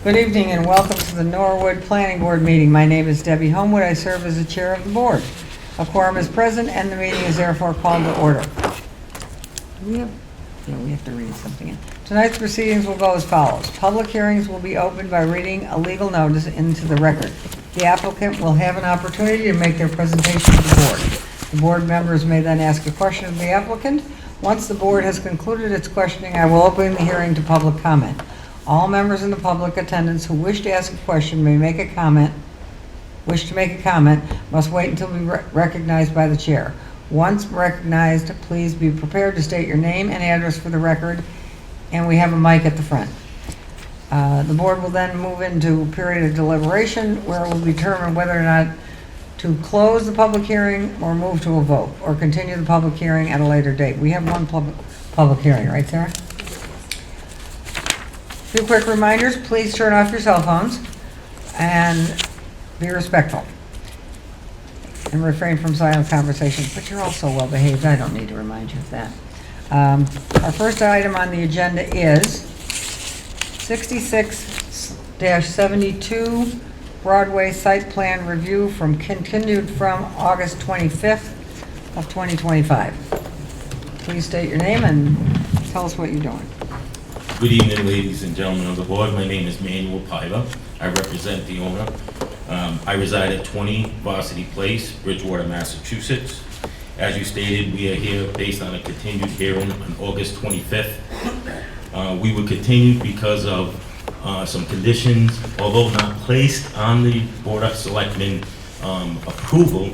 Good evening and welcome to the Norwood Planning Board meeting. My name is Debbie Homewood. I serve as the chair of the board. A quorum is present and the meeting is therefore called to order. We have to read something in. Tonight's proceedings will go as follows. Public hearings will be opened by reading a legal notice into the record. The applicant will have an opportunity to make their presentation to the board. The board members may then ask a question of the applicant. Once the board has concluded its questioning, I will open the hearing to public comment. All members in the public attendance who wish to ask a question must wait until recognized by the chair. Once recognized, please be prepared to state your name and address for the record, and we have a mic at the front. The board will then move into a period of deliberation where it will determine whether or not to close the public hearing or move to a vote or continue the public hearing at a later date. We have one public hearing, right, Sarah? A few quick reminders. Please turn off your cell phones and be respectful and refrain from silent conversations, but you're all so well behaved, I don't need to remind you of that. Our first item on the agenda is 66-72 Broadway site plan review continued from August 25th of 2025. Please state your name and tell us what you're doing. Good evening, ladies and gentlemen of the board. My name is Manuel Paiva. I represent the owner. I reside at 20 Varsity Place, Bridgewater, Massachusetts. As you stated, we are here based on a continued hearing on August 25th. We were continued because of some conditions, although not placed on the Board of Selectmen approval,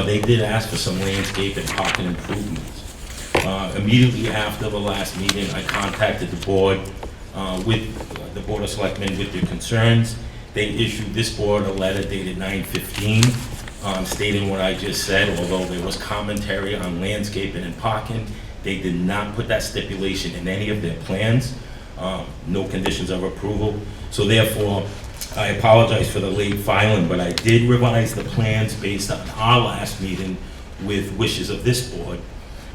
they did ask for some landscape and parking improvements. Immediately after the last meeting, I contacted the board with the Board of Selectmen with their concerns. They issued this board a letter dated 9/15 stating what I just said. Although there was commentary on landscaping and parking, they did not put that stipulation in any of their plans. No conditions of approval. So therefore, I apologize for the late filing, but I did revise the plans based on our last meeting with wishes of this board.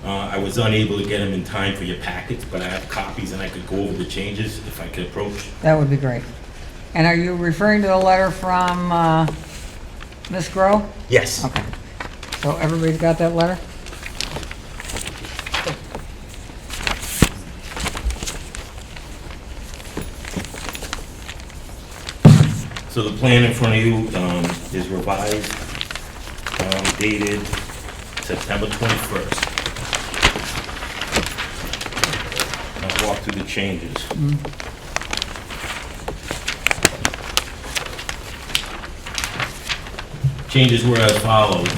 I was unable to get them in time for your packets, but I have copies and I could go over the changes if I could approach. That would be great. And are you referring to the letter from Ms. Grow? Yes. Okay. So everybody got that letter? So the plan in front of you is revised, dated September 21st. I'll walk through the changes. Changes were as follows.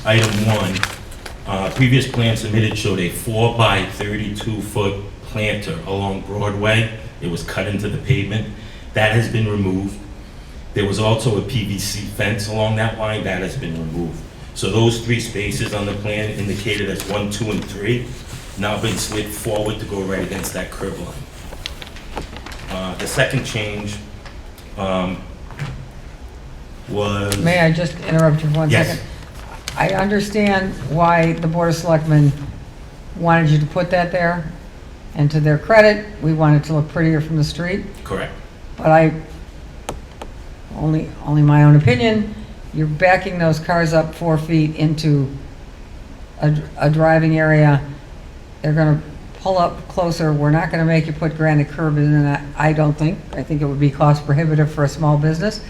Item 1, previous plan submitted showed a 4 by 32 foot planter along Broadway. It was cut into the pavement. That has been removed. There was also a PVC fence along that line. That has been removed. So those 3 spaces on the plan indicated as 1, 2, and 3 now been slid forward to go right against that curb line. The second change was... May I just interrupt you for 1 Yes. second? I understand why the Board of Selectmen wanted you to put that there, and to their credit, we want it to look prettier from the street, Correct. but only my own opinion, you're backing those cars up 4 feet into a driving area. They're gonna pull up closer. We're not gonna make you put granite curb in, and I don't think. I think it would be cost prohibitive for a small business,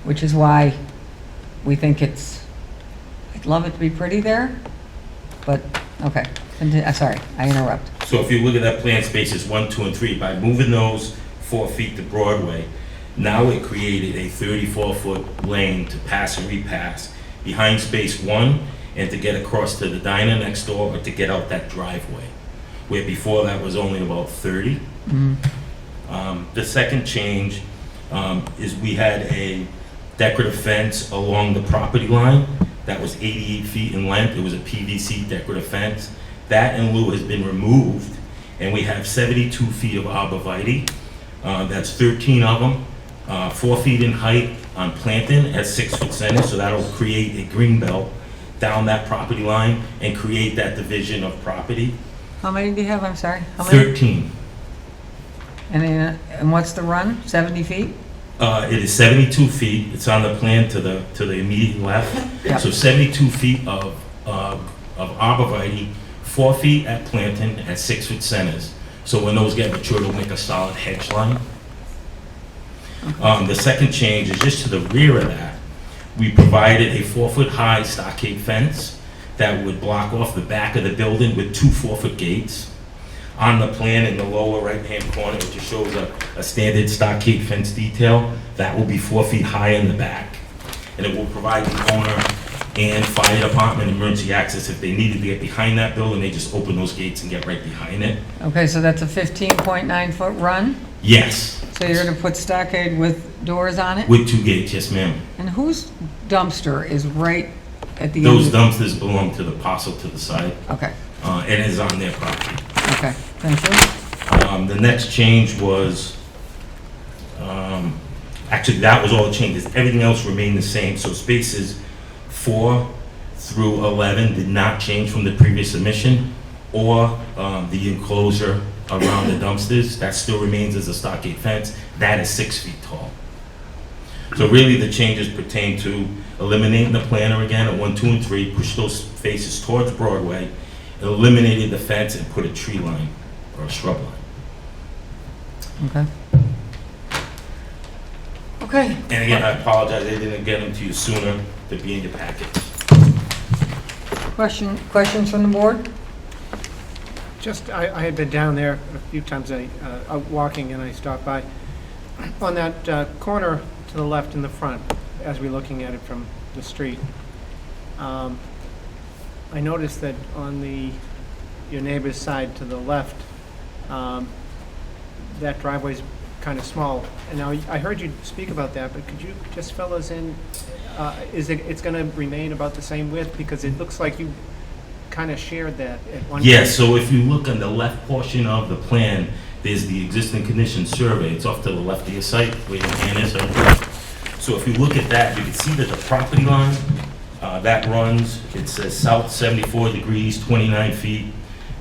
which is why we think I'd love it to be pretty there, but, okay. Sorry, I interrupt. So if you look at that plan, spaces 1, 2, and 3, by moving those 4 feet to Broadway, now it created a 34-foot lane to pass and repass behind space 1 and to get across to the diner next door or to get out that driveway, where before that was only about 30. The second change is we had a decorative fence along the property line that was 88 feet in length. It was a PVC decorative fence. That in lieu has been removed, and we have 72 feet of arborvitae. That's 13 of them, 4 feet in height on planting at 6 foot center, so that'll create a green belt down that property line and create that division of property. How many do you have? I'm sorry. How many? 13. And what's the run? 70 feet? It is 72 feet. It's on the plan to the immediate left. Yep. So 72 feet of arborvitae, 4 feet at planting at 6-foot centers. So when those get mature, they'll make a solid hedge line. The second change is just to the rear of that. We provided a 4-foot-high stockade fence that would block off the back of the building with 2 4-foot gates. On the plan in the lower right-hand corner, it just shows a standard stockade fence detail. That will be 4 feet high in the back. And it will provide the owner and fire department emergency access. If they needed to get behind that building, they just open those gates and get right behind it. Okay, so that's a 15.9-foot run? Yes, So you're going to put stockade with doors on it? with 2 gates, yes ma'am. And whose dumpster is right at the end? Those dumpsters belong to the parcel to the side, Okay, and is on their property. okay, thank you. The next change was, actually, that was all the changes. Everything else remained the same. So spaces 4 through 11 did not change from the previous submission, or the enclosure around the dumpsters. That still remains as a stockade fence. That is 6 feet tall. So really, the changes pertain to eliminating the planter again at 1, 2, and 3, push those faces towards Broadway, eliminated the fence and put a tree line or a shrub line. Okay. Okay. And again, I apologize, I didn't get them to you sooner to be in your packet. Questions from the board? Just, I had been down there a few times, out walking, and I stopped by. On that corner to the left in the front, as we're looking at it from the street, I noticed that on your neighbor's side to the left, that driveway's kind of small. And now, I heard you speak about that, but could you just fill us in? It's going to remain about the same width? Because it looks like you kind of shared that at one point. Yes, so if you look on the left portion of the plan, there's the existing condition survey. It's off to the left of your site, where your hand is. So if you look at that, you can see that the property line, that runs, it says south 74 degrees, 29 feet.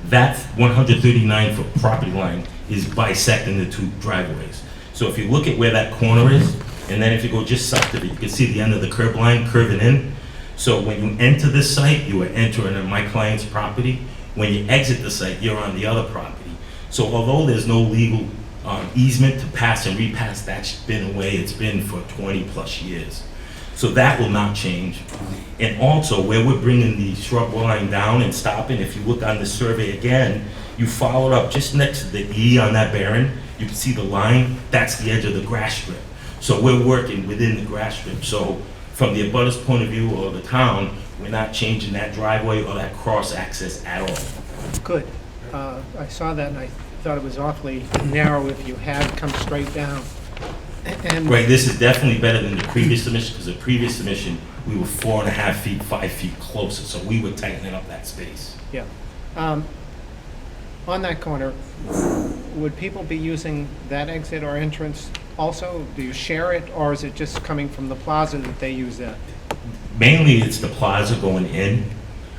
That 139-foot property line is bisecting the 2 driveways. So if you look at where that corner is, and then if you go just south of it, you can see the end of the curb line curving in. So when you enter this site, you are entering on my client's property. When you exit the site, you're on the other property. So although there's no legal easement to pass and repass, that's been the way it's been for 20-plus years. So that will not change. And also, where we're bringing the shrub line down and stopping, if you look on the survey again, you follow it up just next to the E on that bearing, you can see the line, that's the edge of the grass strip. So we're working within the grass strip. So from the abutter's point of view or the town, we're not changing that driveway or that cross access at all. Good. I saw that, and I thought it was awfully narrow if you had come straight down. And Right, this is definitely better than the previous submission, because the previous submission, we were 4.5 feet, 5 feet closer, so we were tightening up that space. Yeah. On that corner, would people be using that exit or entrance also? Do you share it, or is it just coming from the plaza that they use that? Mainly, it's the plaza going in,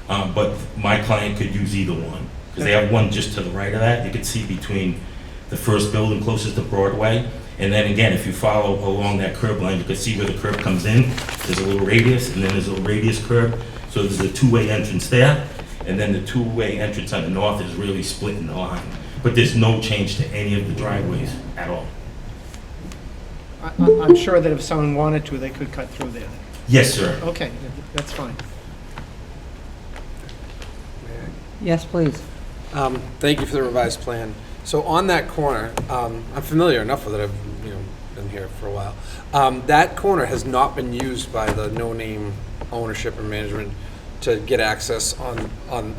but my client could use either one, because they have one just to the right of that. You can see between the first building closest to Broadway, and then again, if you follow along that curb line, you can see where the curb comes in. There's a little radius, and then there's a radius curb, so there's a 2-way entrance there, and then the 2-way entrance on the north is really splitting the line. But there's no change to any of the driveways at all. I'm sure that if someone wanted to, they could cut through there. Yes, sir. Okay, that's fine. Yes, please. Thank you for the revised plan. So on that corner, I'm familiar enough with it, I've been here for a while. That corner has not been used by the no-name ownership or management to get access on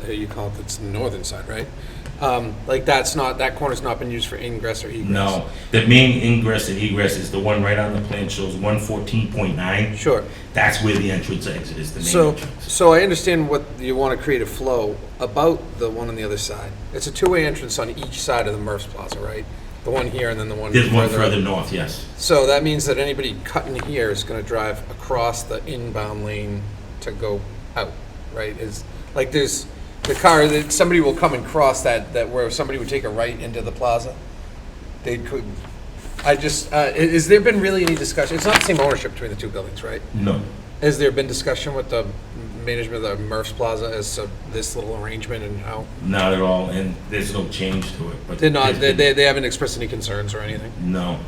you call it, it's the northern side, right? That corner's not been used for ingress or egress. No, the main ingress and egress is the one right on the plan, shows 114.9. Sure. That's where the entrance exit is, the main entrance. So I understand what you want to create a flow about the one on the other side. It's a 2-way entrance on each side of the Murph's Plaza, right? The one here and then the one There's one up. further north, yes. So that means that anybody cutting here is going to drive across the inbound lane to go out, right? There's the car that somebody will come and cross that where somebody would take a right into the plaza, they could, I just, is there been really any discussion? It's not the same ownership between the two buildings, right? No, Has there been discussion with the management of the Murph's Plaza as to this little arrangement and how? not at all, and there's no change to it, but. They're not, there's been- they haven't expressed any concerns or anything? No,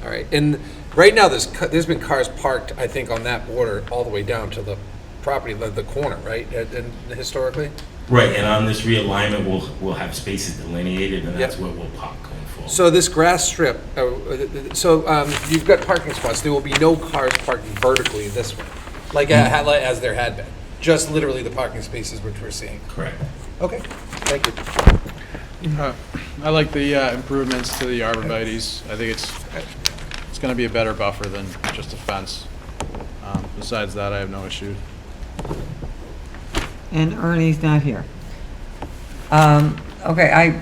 All right, and right now, there's been cars parked, I think, on that border all the way down to the property, the corner, right, and historically? right, and on this realignment, we'll have spaces delineated, and that's Yep. where we'll park going forward. So this grass strip, you've got parking spots, there will be no cars parked vertically this way, like as there had been, just literally the parking spaces which we're seeing. Correct. Okay, thank you. I like the improvements to the arborvitae's. I think it's going to be a better buffer than just a fence. Besides that, I have no issue. And Ernie's not here. Okay,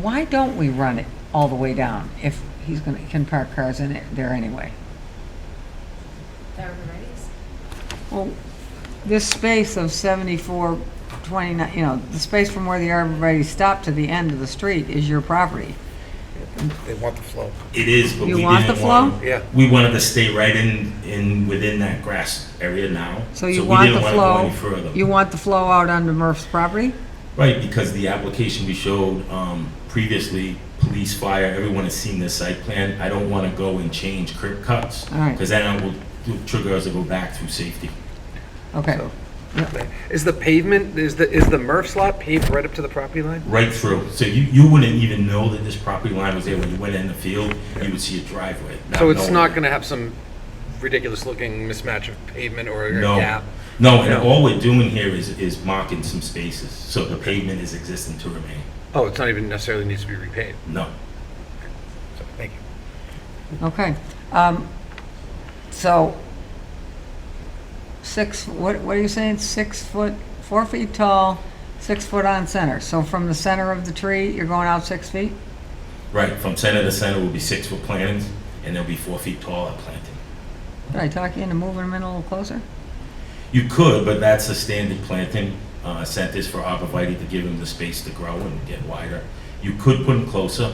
why don't we run it all the way down if he's gonna, can park cars in it there anyway? The arborvitae's? Well, this space of 7429, the space from where the arborvitae stop to the end of the street is your property. They want the flow. It is, but we You didn't want the flow? Yeah. We wanted to stay right within that grass area now. So you want the we didn't want to go any flow, further. you want the flow out onto Murph's property? Right, because the application we showed previously, police, fire, everyone has seen this site plan. I don't want to go and change curb cuts. All right. Because then it will trigger us to go back through safety. Okay. So- Is the pavement, is the Murph's lot paved right up to the property line? Right through. So you wouldn't even know that this property line was there when you went in the field. You would see a driveway. So it's knowing not that. gonna have some ridiculous looking mismatch of pavement or a No. gap? No, and No. all we're doing here is marking some spaces. So the pavement is existing to remain. Oh, it's not even necessarily needs to be repaved. No. So, thank you. Okay. So, what are you saying, 6 foot, 4 feet tall, 6 foot on center? So from the center of the tree, you're going out 6 feet? Right, from center to center will be 6-foot plantings, and they'll be 4 feet tall at planting. Did I talk you into moving them in a little closer? You could, but that's the standard planting centers for arborvitae to give them the space to grow and get wider. You could put them closer,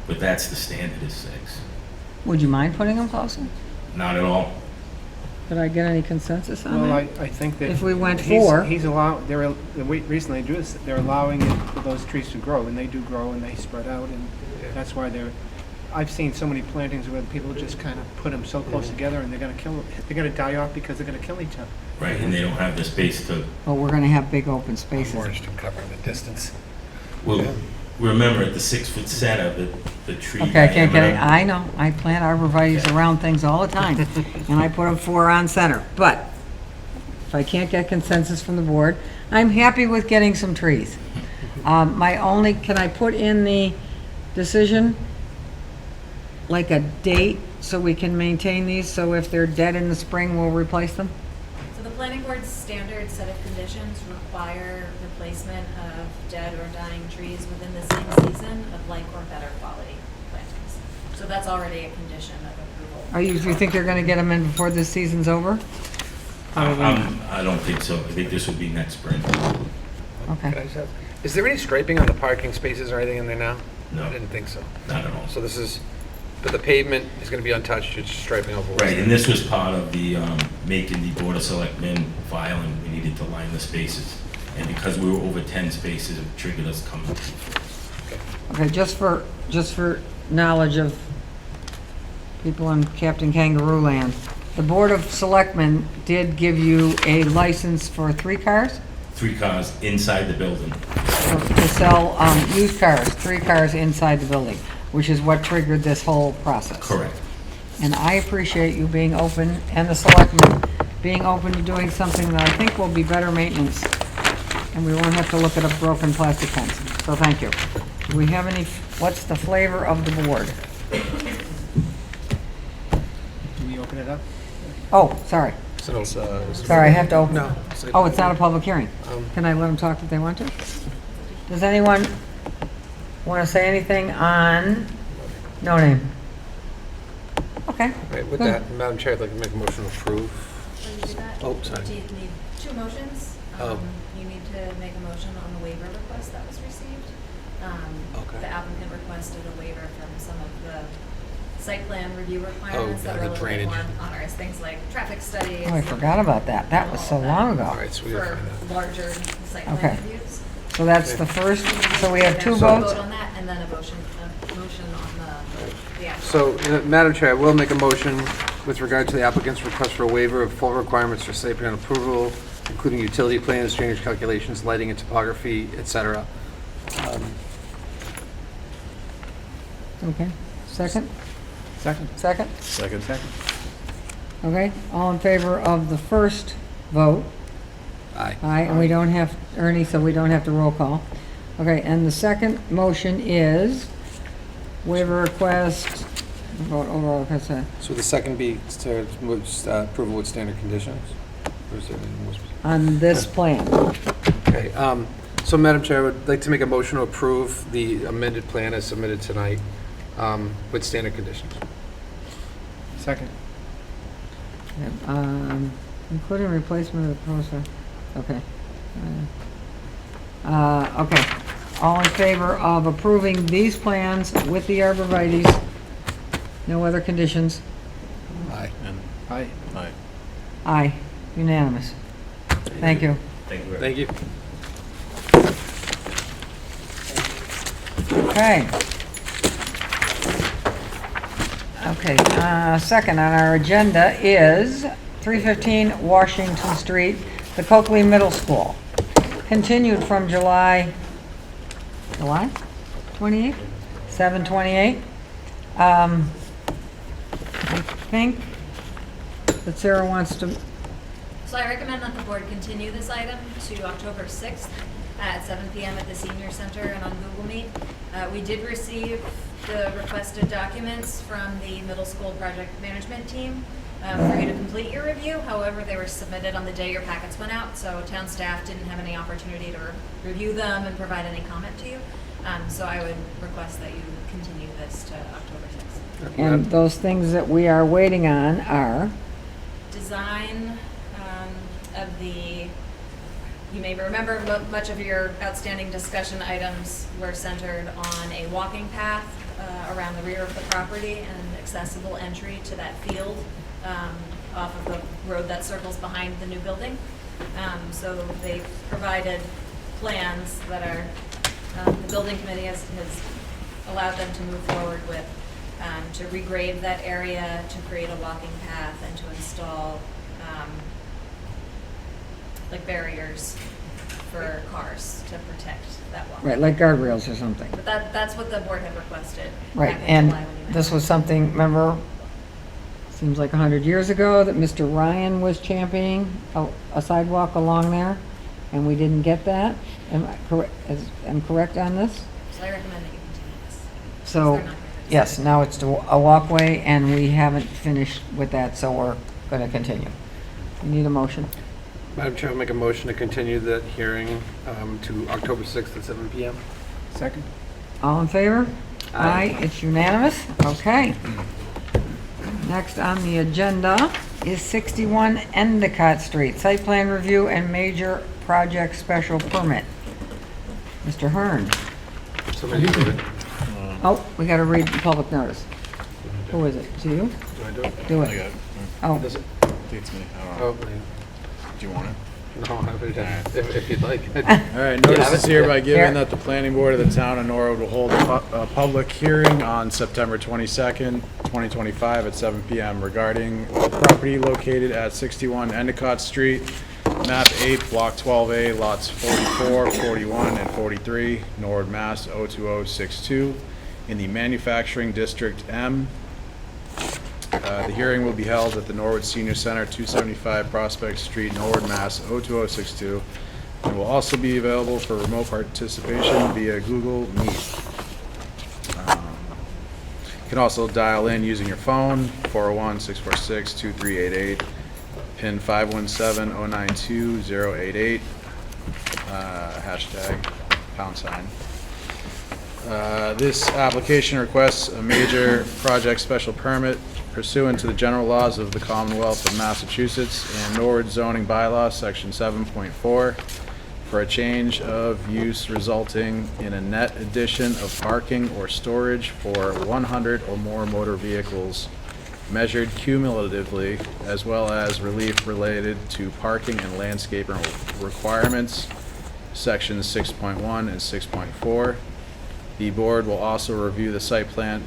but that's the standard is 6. Would you mind putting them closer? Not at all. Did I get any consensus on Well, that? I think that. If we went he's- 4. He's recently do this, they're allowing those trees to grow, and they do grow, and they spread out, and that's why I've seen so many plantings where people just kind of put them so close together, and they're gonna die off because they're gonna kill each other. Right, and they don't have the space to, But we're gonna have big open spaces. More interested in covering the distance. well, remember at the 6-foot center, the tree Okay, I can't get it, diameter- I know, I plant arborvitae's around things all the time, and I put them 4 on center. But if I can't get consensus from the board, I'm happy with getting some trees. Can I put in the decision, like a date, so we can maintain these, so if they're dead in the spring, we'll replace them? So the planning board's standard set of conditions require replacement of dead or dying trees within the same season of like or better quality plantings. So that's already a condition of approval. Do you think they're gonna get them in before this season's over? I don't think so. I think this will be next spring. Okay. Is there any striping on the parking spaces or anything in there now? No. I didn't think so. Not at all. So but the pavement is gonna be untouched, it's striping over. Right, and this was part of the, making the Board of Selectmen filing, we needed to line the spaces. And because we were over 10 spaces, it triggered us coming. Okay, just for knowledge of people in Captain Kangaroo Land, the Board of Selectmen did give you a license for 3 cars? 3 cars inside the building. To sell used cars, 3 cars inside the building, which is what triggered this whole process. Correct. And I appreciate you being open, and the selectmen being open to doing something that I think will be better maintenance, and we won't have to look at a broken plastic fence. So thank you. Do we have any, what's the flavor of the board? Can we open it up? Oh, sorry. So, Sorry, I have to open. No. Oh, it's not a public hearing. Um, Can I let them talk if they want to? Does anyone want to say anything on, no name? Okay. Right, with Good. that, Madam Chair, I'd like to make a motion to approve. When you do that, Oh, sorry. do you need 2 motions? Oh. You need to make a motion on the waiver request that was received. Okay. The applicant requested a waiver from some of the site plan review requirements that yeah, are a the little bit drainage. more onerous, things like traffic studies. Oh, I forgot about that. That was so long All ago. right, so we gotta For find that. larger site Okay. plan reviews. So that's the first, so we have two So votes? vote on that, and then a motion on the actual. So, Madam Chair, I will make a motion with regard to the applicant's request for a waiver of full requirements for site plan approval, including utility plans, drainage calculations, lighting and topography, et cetera. Okay. Second? Second. Second? Second. Okay. All in favor of the first vote? Aye. Aye, and we don't have, Ernie, so we don't have to roll call. Okay, and the second motion is waiver request, vote overall consent, So the second be to approval with standard conditions? Or is there any more specific? on this plan. Okay, so Madam Chair, I would like to make a motion to approve the amended plan as submitted tonight with standard conditions. Second. Including replacement of the poster, okay. Okay, all in favor of approving these plans with the arborvitae's? No other conditions? Aye. And, Aye. aye. Aye, unanimous. Thank you. Thank you very much. Thank you. Okay. Okay, second on our agenda is 315 Washington Street, the Coakley Middle School. Continued from July 28th? 7/28. I think that Sarah wants to, So I recommend that the board continue this item to October 6th at 7 PM at the Senior Center and on Google Meet. We did receive the requested documents from the middle school project management team for you to complete your review. However, they were submitted on the day your packets went out, so town staff didn't have any opportunity to review them and provide any comment to you. So I would request that you continue this to October 6th. and those things that we are waiting on are, Design of the, you may remember much of your outstanding discussion items were centered on a walking path around the rear of the property and accessible entry to that field off of the road that circles behind the new building. So they've provided plans that are, the building committee has allowed them to move forward with, to regrade that area, to create a walking path, and to install like barriers for cars to protect that walkway. right, like guardrails or something. But that's what the board had requested. Right, back in and July when you met. this was something, remember, seems like 100 years ago, that Mr. Ryan was championing a sidewalk along there, and we didn't get that? Am I correct on this? So I recommend that you continue this. So, They're not gonna yes, now it's a walkway, and we haven't finished with that, so we're going to continue. We need a motion. Madam Chair, I'll make a motion to continue the hearing to October 6th at 7 PM. Second. All in favor? Aye. It's unanimous? Okay. Next on the agenda is 61 Endicott Street, site plan review and major project special permit. Mr. Hearn. Somebody do it. Oh, we got to read the public notice. Who is it? To you? Do I do it? Do I it. got it. Oh, Does it? I think it's me. I don't know. Oh, man. Do you want it? No, I would, if you'd like. All right, notice have is it? hereby Here. given that the planning board of the town of Norwood will hold a public hearing on September 22nd, 2025 at 7 PM regarding the property located at 61 Endicott Street, map 8, block 12A, lots 44, 41, and 43, Norwood, Mass. 02062, in the manufacturing district M. The hearing will be held at the Norwood Senior Center, 275 Prospect Street, Norwood, Mass. 02062, and will also be available for remote participation via Google Meet. You can also dial in using your phone, 401-646-2388, PIN 517-092-088, hashtag #. This application requests a major project special permit pursuant to the general laws of the Commonwealth of Massachusetts and Norwood zoning bylaw, section 7.4, for a change of use resulting in a net addition of parking or storage for 100 or more motor vehicles measured cumulatively, as well as relief related to parking and landscaping requirements, sections 6.1 and 6.4. The board will also review the site plan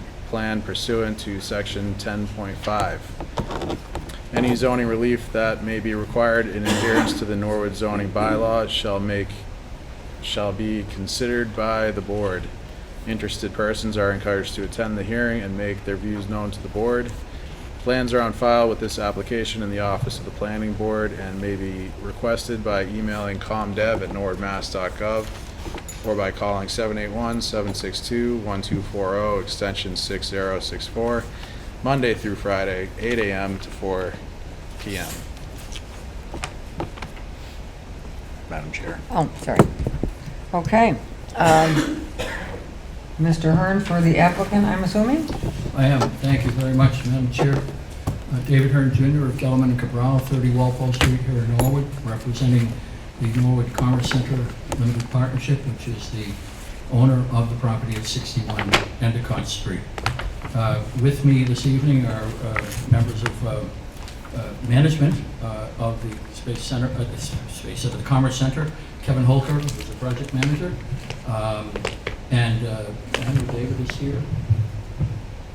pursuant to section 10.5. Any zoning relief that may be required in adherence to the Norwood zoning bylaw shall be considered by the board. Interested persons are encouraged to attend the hearing and make their views known to the board. Plans are on file with this application in the office of the planning board and may be requested by emailing comdev@norwoodmass.gov or by calling 781-762-1240, extension 6064, Monday through Friday, 8 a.m. to 4 p.m. Madam Chair. Oh, sorry. Okay. Mr. Hearn for the applicant, I'm assuming? I am. Thank you very much, Madam Chair. David Hearn Jr. of Gelman and Cabral, 30 Walpole Street here in Norwood, representing the Norwood Commerce Center Limited Partnership, which is the owner of the property at 61 Endicott Street. With me this evening are members of management of the Space Center, of the Commerce Center, Kevin Holker, who's the project manager, and Andrew David is here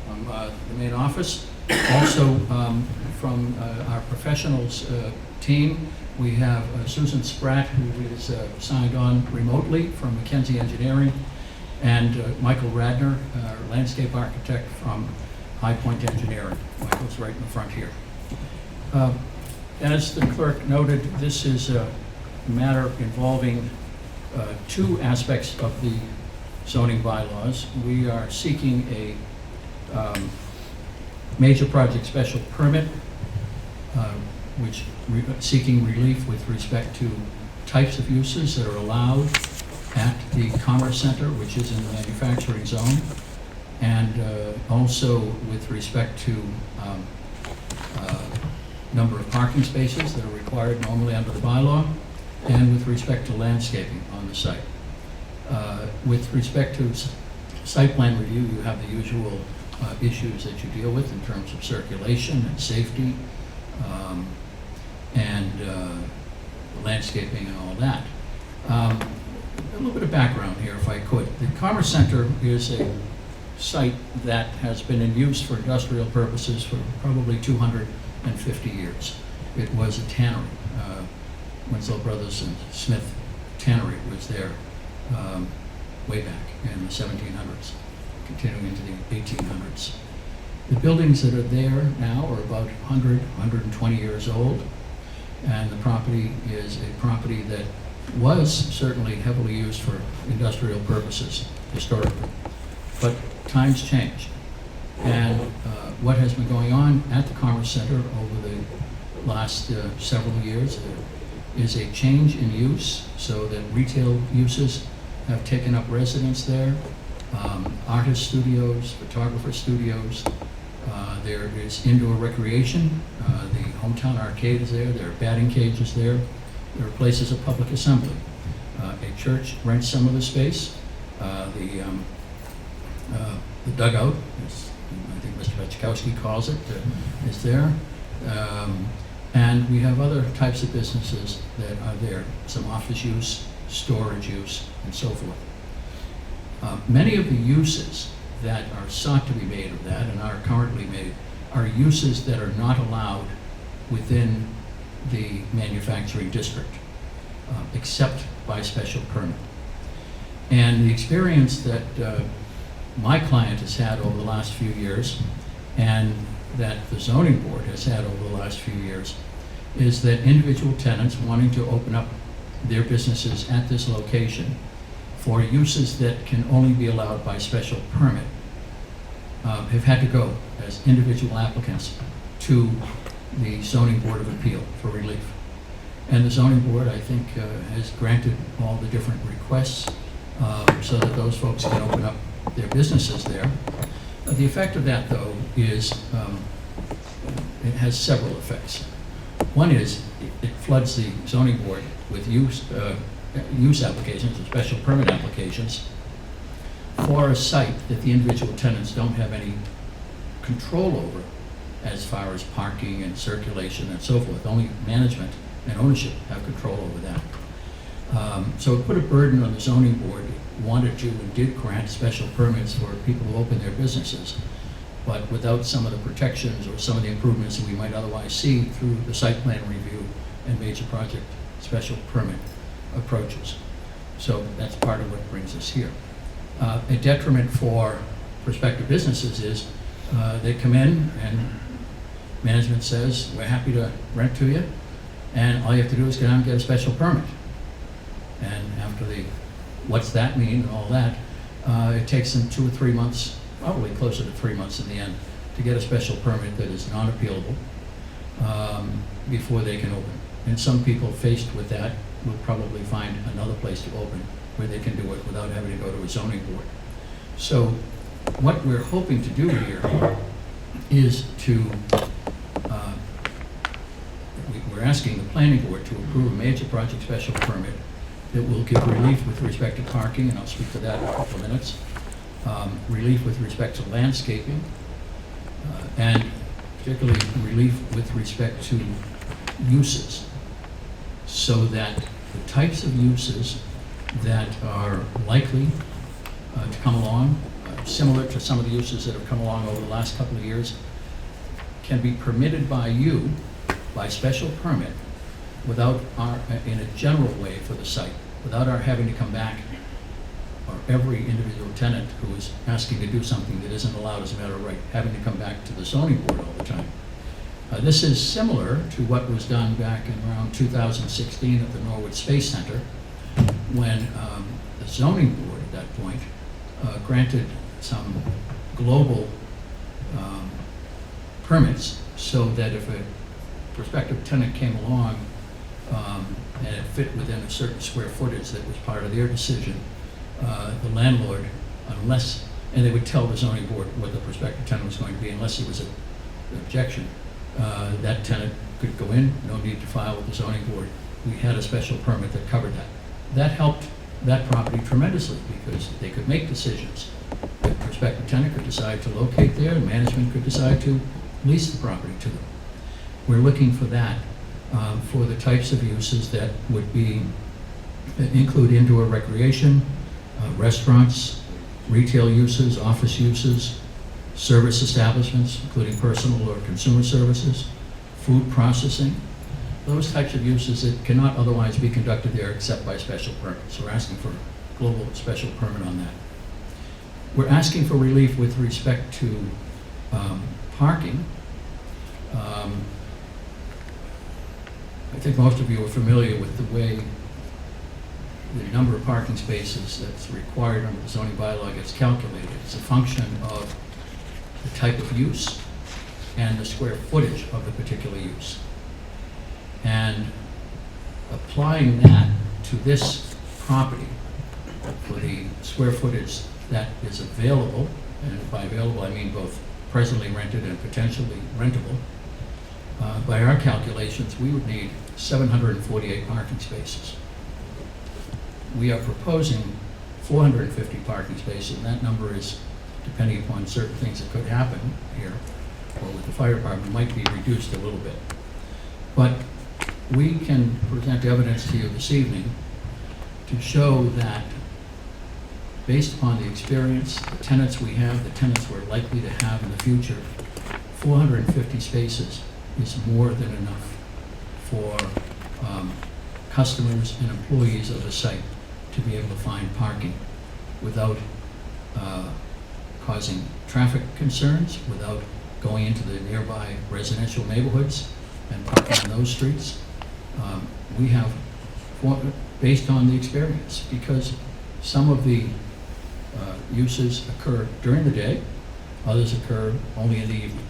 from the main office. Also, from our professionals team, we have Susan Spratt, who is signed on remotely from McKenzie Engineering, and Michael Radner, our landscape architect from High Point Engineering. Michael's right in the front here. As the clerk noted, this is a matter involving two aspects of the zoning bylaws. We are seeking a major project special permit, seeking relief with respect to types of uses that are allowed at the Commerce Center, which is in the manufacturing zone, and also with respect to number of parking spaces that are required normally under the bylaw, and with respect to landscaping on the site. With respect to site plan review, you have the usual issues that you deal with in terms of circulation and safety, and landscaping and all that. A little bit of background here, if I could. The Commerce Center is a site that has been in use for industrial purposes for probably 250 years. It was a tannery. Winslow Brothers and Smith Tannery was there way back in the 1700s, continuing into the 1800s. The buildings that are there now are about 100, 120 years old, and the property is a property that was certainly heavily used for industrial purposes historically. But times changed, and what has been going on at the Commerce Center over the last several years is a change in use, so that retail uses have taken up residence there. Artist studios, photographer studios. There is indoor recreation. The Hometown Arcade is there. There are batting cages there. There are places of public assembly. A church rents some of the space. The dugout, as I think Mr. Vachkowski calls it, is there. And we have other types of businesses that are there, some office use, storage use, and so forth. Many of the uses that are sought to be made of that and are currently made are uses that are not allowed within the manufacturing district, except by special permit. And the experience that my client has had over the last few years, and that the zoning board has had over the last few years, is that individual tenants wanting to open up their businesses at this location for uses that can only be allowed by special permit have had to go as individual applicants to the zoning board of appeal for relief. And the zoning board, I think, has granted all the different requests so that those folks can open up their businesses there. The effect of that, though, is it has several effects. One is it floods the zoning board with use applications or special permit applications for a site that the individual tenants don't have any control over as far as parking and circulation and so forth. Only management and ownership have control over that. So it put a burden on the zoning board, wanted to and did grant special permits for people who open their businesses, but without some of the protections or some of the improvements that we might otherwise see through the site plan review and major project special permit approaches. So that's part of what brings us here. A detriment for prospective businesses is they come in and management says, we're happy to rent to you, and all you have to do is go down and get a special permit. And after the, what's that mean and all that, it takes them 2 or 3 months, probably closer to 3 months in the end, to get a special permit that is non-appealable before they can open. And some people faced with that will probably find another place to open where they can do it without having to go to a zoning board. So what we're hoping to do here is to, we're asking the planning board to approve a major project special permit that will give relief with respect to parking, and I'll speak to that in a couple of minutes, relief with respect to landscaping, and particularly relief with respect to uses, so that the types of uses that are likely to come along, similar to some of the uses that have come along over the last couple of years, can be permitted by you by special permit without our, in a general way for the site, without our having to come back, or every individual tenant who is asking to do something that isn't allowed as a matter of right, having to come back to the zoning board all the time. This is similar to what was done back in around 2016 at the Norwood Space Center, when the zoning board at that point granted some global permits, so that if a prospective tenant came along and it fit within a certain square footage that was part of their decision, the landlord, unless, and they would tell the zoning board what the prospective tenant was going to be, unless there was an objection, that tenant could go in, no need to file with the zoning board. We had a special permit that covered that. That helped that property tremendously, because they could make decisions. The prospective tenant could decide to locate there, and management could decide to lease the property to them. We're looking for that, for the types of uses that would be, include indoor recreation, restaurants, retail uses, office uses, service establishments, including personal or consumer services, food processing, those types of uses that cannot otherwise be conducted there except by special permit. So we're asking for a global special permit on that. We're asking for relief with respect to parking. I think most of you are familiar with the way the number of parking spaces that's required under the zoning bylaw gets calculated. It's a function of the type of use and the square footage of the particular use. And applying that to this property for the square footage that is available, and by available I mean both presently rented and potentially rentable, by our calculations, we would need 748 parking spaces. We are proposing 450 parking spaces, and that number is, depending upon certain things that could happen here, or with the fire department, might be reduced a little bit. But we can present evidence to you this evening to show that, based upon the experience, the tenants we have, the tenants we're likely to have in the future, 450 spaces is more than enough for customers and employees of the site to be able to find parking without causing traffic concerns, without going into the nearby residential neighborhoods and parking on those streets. We have, based on the experience, because some of the uses occur during the day, others occur only in the evening.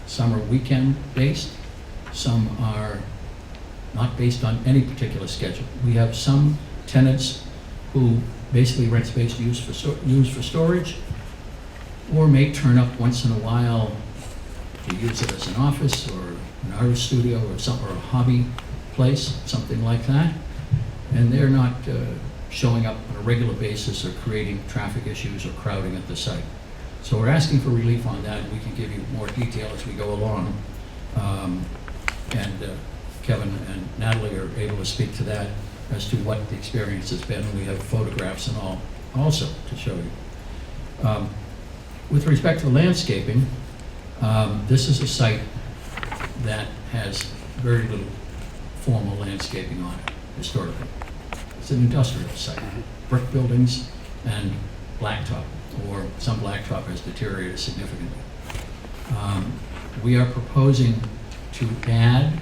Some are weekend-based, some are not based on any particular schedule. We have some tenants who basically rent space to use for storage, or may turn up once in a while to use it as an office or an artist studio or a hobby place, something like that. and they're not showing up on a regular basis or creating traffic issues or crowding at the site. So we're asking for relief on that, and we can give you more detail as we go along. And Kevin and Natalie are able to speak to that as to what the experience has been. We have photographs and all also to show you. With respect to landscaping, this is a site that has very little formal landscaping on it historically. It's an industrial site, brick buildings and blacktop, or some blacktop has deteriorated significantly. We are proposing to add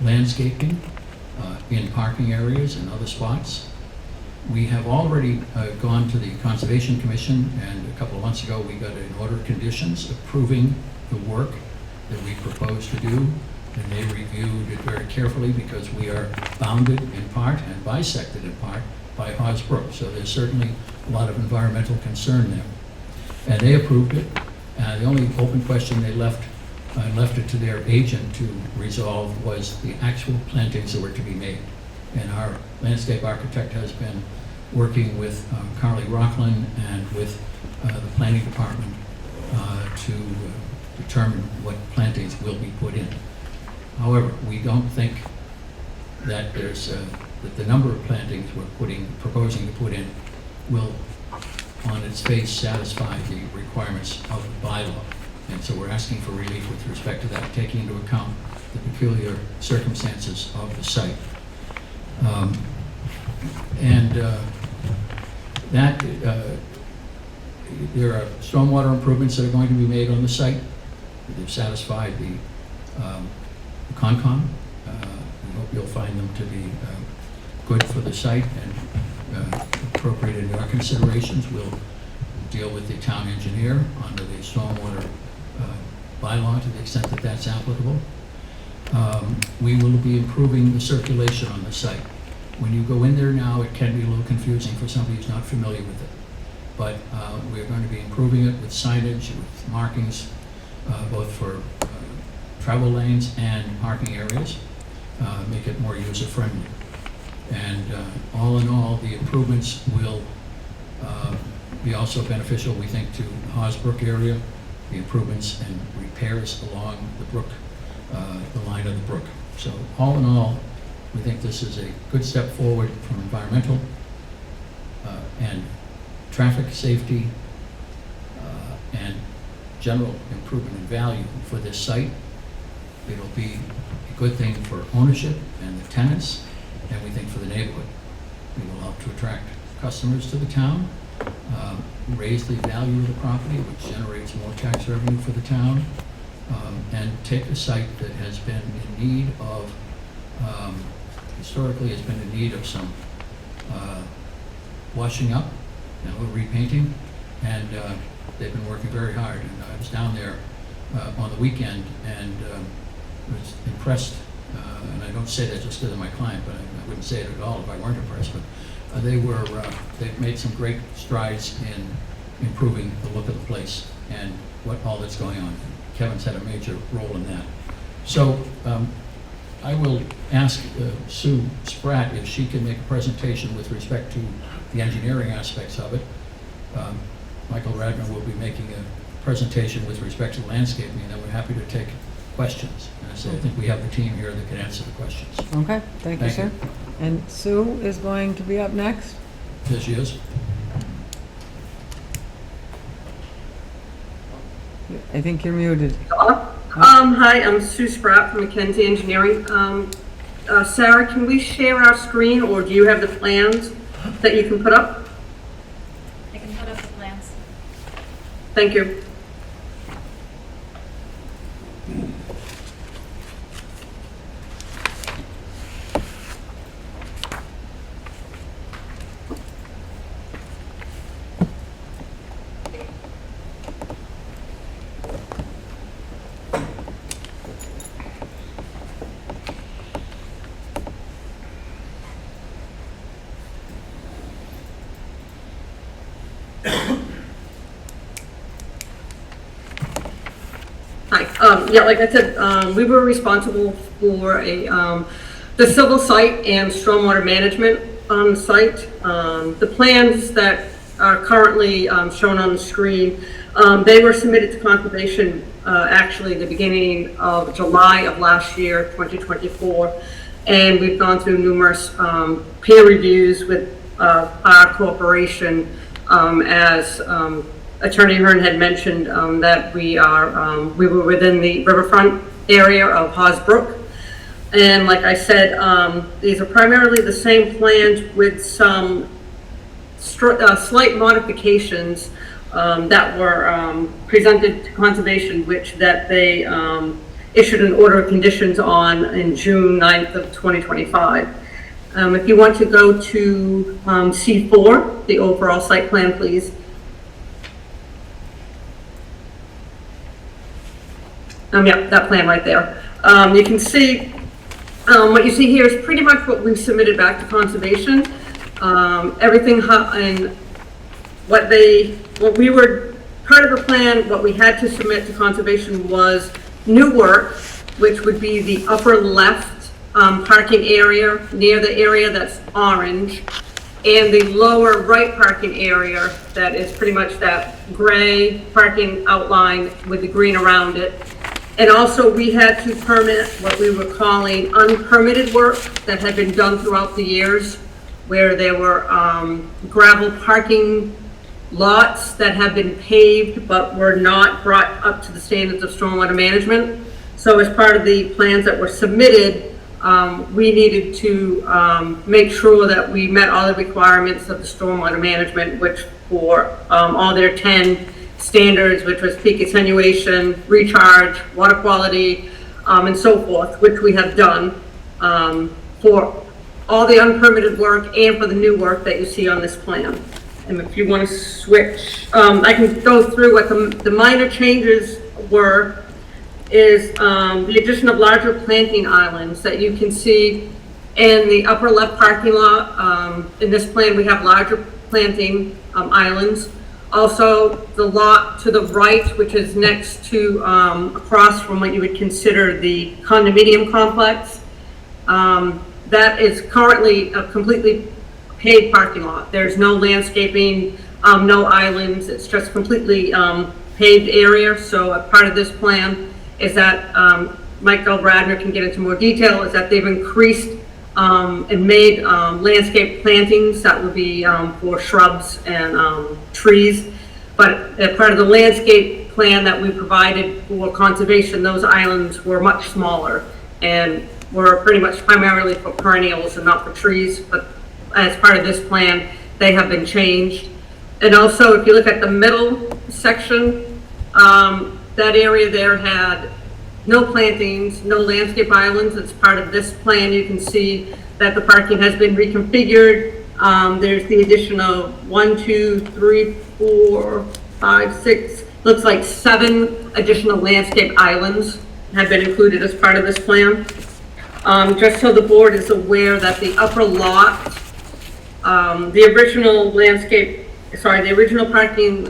landscaping in parking areas and other spots. We have already gone to the Conservation Commission, and a couple of months ago, we got an order of conditions approving the work that we propose to do, and they reviewed it very carefully because we are bounded in part and bisected in part by Hawes Brook. So there's certainly a lot of environmental concern there. And they approved it. The only open question they left it to their agent to resolve was the actual plantings that were to be made. And our landscape architect has been working with Carly Rockland and with the planning department to determine what plantings will be put in. However, we don't think that that the number of plantings we're proposing to put in will, on its face, satisfy the requirements of the bylaw. And so we're asking for relief with respect to that, taking into account the peculiar circumstances of the site. There are stormwater improvements that are going to be made on the site. They've satisfied the Concom. We hope you'll find them to be good for the site and appropriate in your considerations. We'll deal with the town engineer under the stormwater bylaw to the extent that that's applicable. We will be improving the circulation on the site. When you go in there now, it can be a little confusing for somebody who's not familiar with it. But we're going to be improving it with signage, with markings, both for travel lanes and parking areas, make it more user-friendly. And all in all, the improvements will be also beneficial, we think, to the Hawes Brook area, the improvements and repairs along the brook, the line of the brook. So all in all, we think this is a good step forward from environmental and traffic safety and general improvement in value for this site. It'll be a good thing for ownership and the tenants, and we think for the neighborhood. It will help to attract customers to the town, raise the value of the property, which generates more tax revenue for the town, and take a site that has been in need of, historically has been in need of some washing up and a little repainting, and they've been working very hard. And I was down there on the weekend and was impressed, and I don't say that just because of my client, but I wouldn't say it at all if I weren't impressed, but they've made some great strides in improving the look of the place and all that's going on. Kevin's had a major role in that. So I will ask Sue Spratt if she can make a presentation with respect to the engineering aspects of it. Michael Radner will be making a presentation with respect to landscaping, and then we're happy to take questions. And so I think we have the team here that can answer the questions. Okay, thank you, Thank you. sir. And Sue is going to be up next. There she is. I think you're muted. Hi, I'm Sue Spratt from McKenzie Engineering. Sarah, can we share our screen, or do you have the plans that you can put up? I can put up the plans. Thank you. Hi. Yeah, like I said, we were responsible for the civil site and stormwater management on site. The plans that are currently shown on the screen, they were submitted to conservation actually the beginning of July of last year, 2024. And we've gone through numerous peer reviews with our corporation as Attorney Hearn had mentioned that we were within the riverfront area of Hosbrook. And like I said, these are primarily the same plans with some slight modifications that were presented to conservation, which that they issued an order of conditions on in June 9th of 2025. If you want to go to C4, the overall site plan, please. Yeah, that plan right there. You can see what you see here is pretty much what we submitted back to conservation. Everything and what we were part of the plan, what we had to submit to conservation was new work, which would be the upper left parking area near the area that's orange, and the lower right parking area that is pretty much that gray parking outline with the green around it. And also we had to permit what we were calling unpermitted work that had been done throughout the years, where there were gravel parking lots that have been paved but were not brought up to the standards of stormwater management. So as part of the plans that were submitted, we needed to make sure that we met all the requirements of the stormwater management, which for all their 10 standards, which was peak attenuation, recharge, water quality, and so forth, which we have done for all the unpermitted work and for the new work that you see on this plan. And if you want to switch, I can go through what the minor changes were, is the addition of larger planting islands that you can see in the upper left parking lot. In this plan, we have larger planting islands. Also, the lot to the right, which is next to, across from what you would consider the condominium complex, that is currently a completely paved parking lot. There's no landscaping, no islands. It's just completely paved area. So a part of this plan is that Michael Radner can get into more detail, is that they've increased and made landscape plantings that would be for shrubs and trees. But as part of the landscape plan that we provided for conservation, those islands were much smaller and were pretty much primarily for perennials and not for trees. But as part of this plan, they have been changed. And also, if you look at the middle section, that area there had no plantings, no landscape islands. It's part of this plan. You can see that the parking has been reconfigured. There's the addition of 1, 2, 3, 4, 5, 6, looks like 7 additional landscape islands have been included as part of this plan. Just so the board is aware that the upper lot, the original parking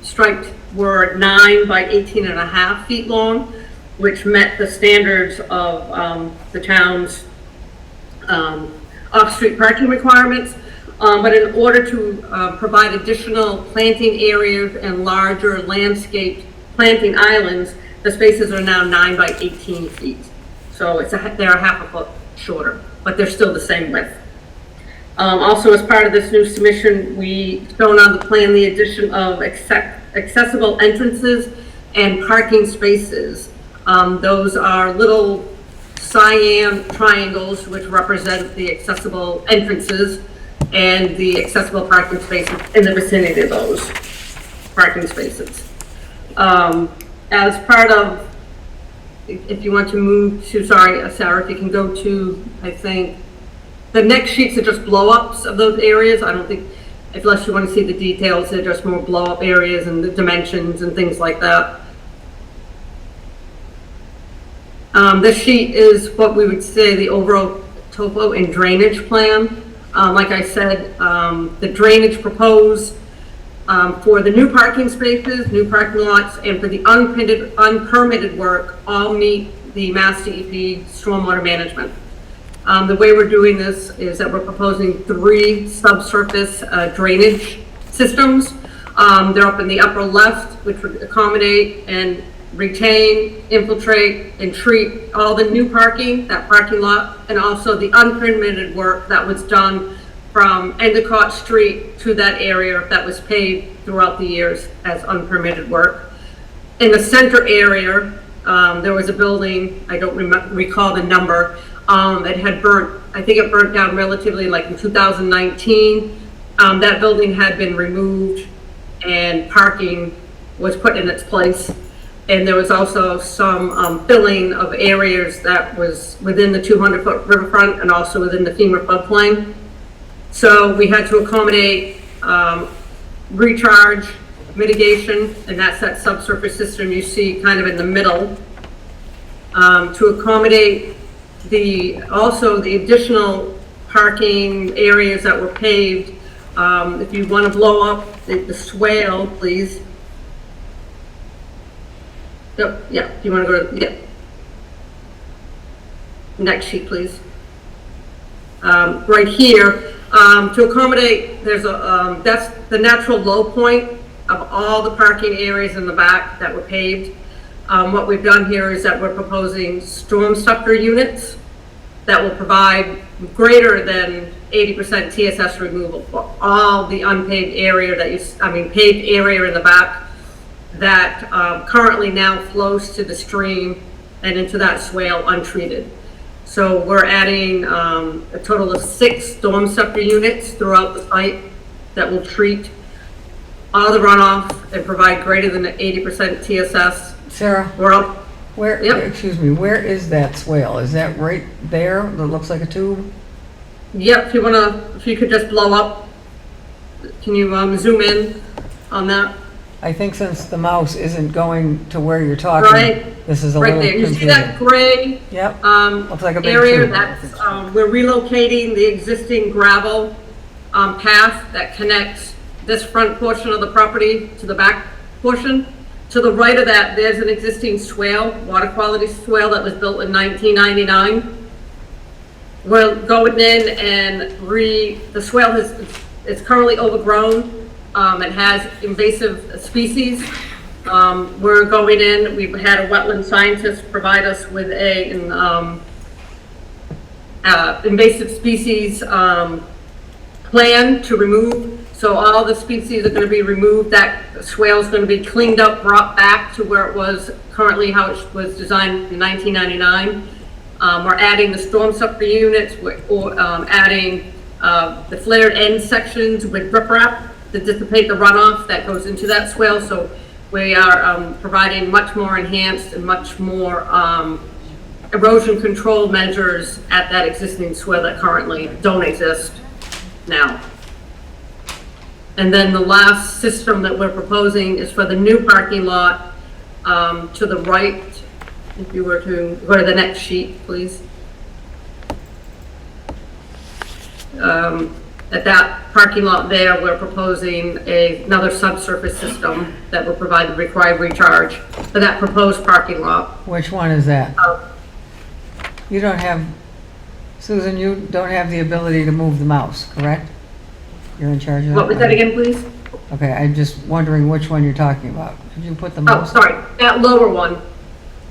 striped were 9 by 18.5 feet long, which met the standards of the town's off-street parking requirements. But in order to provide additional planting areas and larger landscaped planting islands, the spaces are now 9 by 18 feet. So they're a half a foot shorter, but they're still the same width. Also, as part of this new submission, we shown on the plan the addition of accessible entrances and parking spaces. Those are little cyan triangles which represent the accessible entrances and the accessible parking spaces in the vicinity of those parking spaces. As part of, if you want to move to, sorry, Sarah, if you can go to, I think, the next sheets are just blow-ups of those areas. I don't think, unless you want to see the details, they're just more blow-up areas and the dimensions and things like that. This sheet is what we would say the overall topo and drainage plan. Like I said, the drainage proposed for the new parking spaces, new parking lots, and for the unpermitted work all meet the Mass DEP stormwater management. The way we're doing this is that we're proposing 3 subsurface drainage systems. They're up in the upper left, which would accommodate and retain, infiltrate, and treat all the new parking, that parking lot, and also the unpermitted work that was done from Endicott Street to that area that was paved throughout the years as unpermitted work. In the center area, there was a building, I don't recall the number, it had burnt, I think it burnt down relatively like in 2019. That building had been removed and parking was put in its place. And there was also some filling of areas that was within the 200-foot riverfront and also within the FEMA floodplain. So we had to accommodate recharge, mitigation, and that's that subsurface system you see kind of in the middle. To accommodate also the additional parking areas that were paved. If you want to blow up the swale, please. Yep, yeah, you want to go to, yeah. Next sheet, please. Right here, to accommodate, there's that's the natural low point of all the parking areas in the back that were paved. What we've done here is that we're proposing storm scepter units that will provide greater than 80% TSS removal for all the unpaved area paved area in the back that currently now flows to the stream and into that swale untreated. So we're adding a total of 6 storm scepter units throughout the site that will treat all the runoff and provide greater than 80% TSS. Sarah, We're up, where, Yep. excuse me, where is that swale? Is that right there that looks like a tube? yep, if you could just blow up, can you zoom in on that? I think since the mouse isn't going to where you're talking, Right, this is a right little there. You see confusing. that gray Yep, um, looks like a big area? tube. That's, we're relocating the existing gravel path that connects this front portion of the property to the back portion. To the right of that, there's an existing swale, water quality swale that was built in 1999. We're going in and the swale it's currently overgrown. It has invasive species. We're going in, we've had a wetland scientist provide us with an invasive species plan to remove. So all the species are going to be removed. That swale is going to be cleaned up, brought back to where it was currently, how it was designed in 1999. We're adding the storm scepter units, or adding the flared end sections with riprap to dissipate the runoff that goes into that swale. So we are providing much more enhanced and much more erosion control measures at that existing swale that currently don't exist now. And then the last system that we're proposing is for the new parking lot to the right. If you were to go to the next sheet, please. At that parking lot there, we're proposing another subsurface system that will provide the required recharge for that proposed parking lot. Which one is that? Uh, You don't have, Susan, you don't have the ability to move the mouse, correct? You're in charge of that? What was that again, please? Okay, I'm just wondering which one you're talking about. Could you put the Oh, mouse? sorry, that lower one,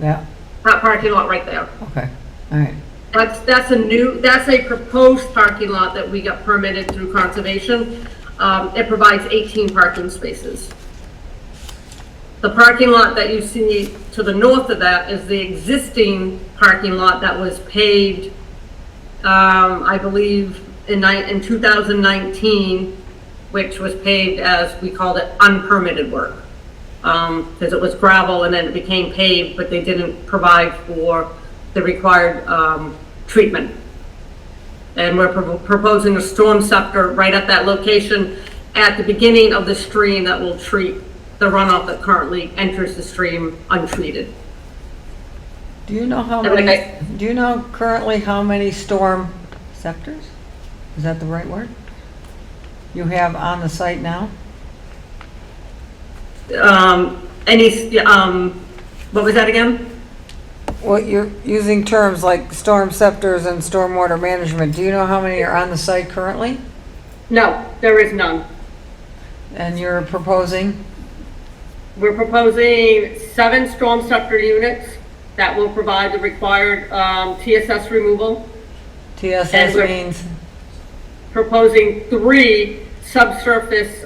Yeah, that parking lot right there. okay, all right. That's a proposed parking lot that we got permitted through conservation. It provides 18 parking spaces. The parking lot that you see to the north of that is the existing parking lot that was paved, I believe, in 2019, which was paved as, we called it unpermitted work. Because it was gravel and then it became paved, but they didn't provide for the required treatment. And we're proposing a storm scepter right at that location at the beginning of the stream that will treat the runoff that currently enters the stream untreated. Do you know how And like many, do you know currently how many storm scepters? Is that the right word? You have on the site now? What was that again? what you're using terms like storm scepters and stormwater management. Do you know how many are on the site currently? No, there is none. And you're proposing? We're proposing 7 storm scepter units that will provide the required TSS removal. TSS And we're- means, Proposing 3 subsurface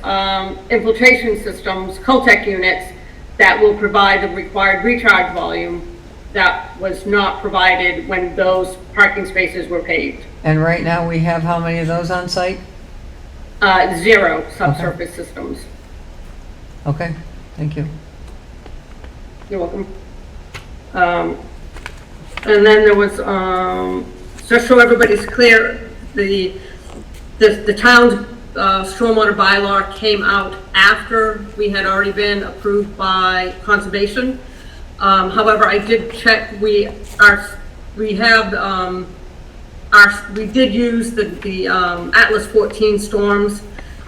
infiltration systems, Coltech units, that will provide the required recharge volume that was not provided when those parking spaces were paved. and right now we have how many of those on site? 0 subsurface systems. Okay, thank you. You're welcome. And then there was, just so everybody's clear, the town's stormwater bylaw came out after we had already been approved by conservation. However, I did check, we did use the Atlas 14 storms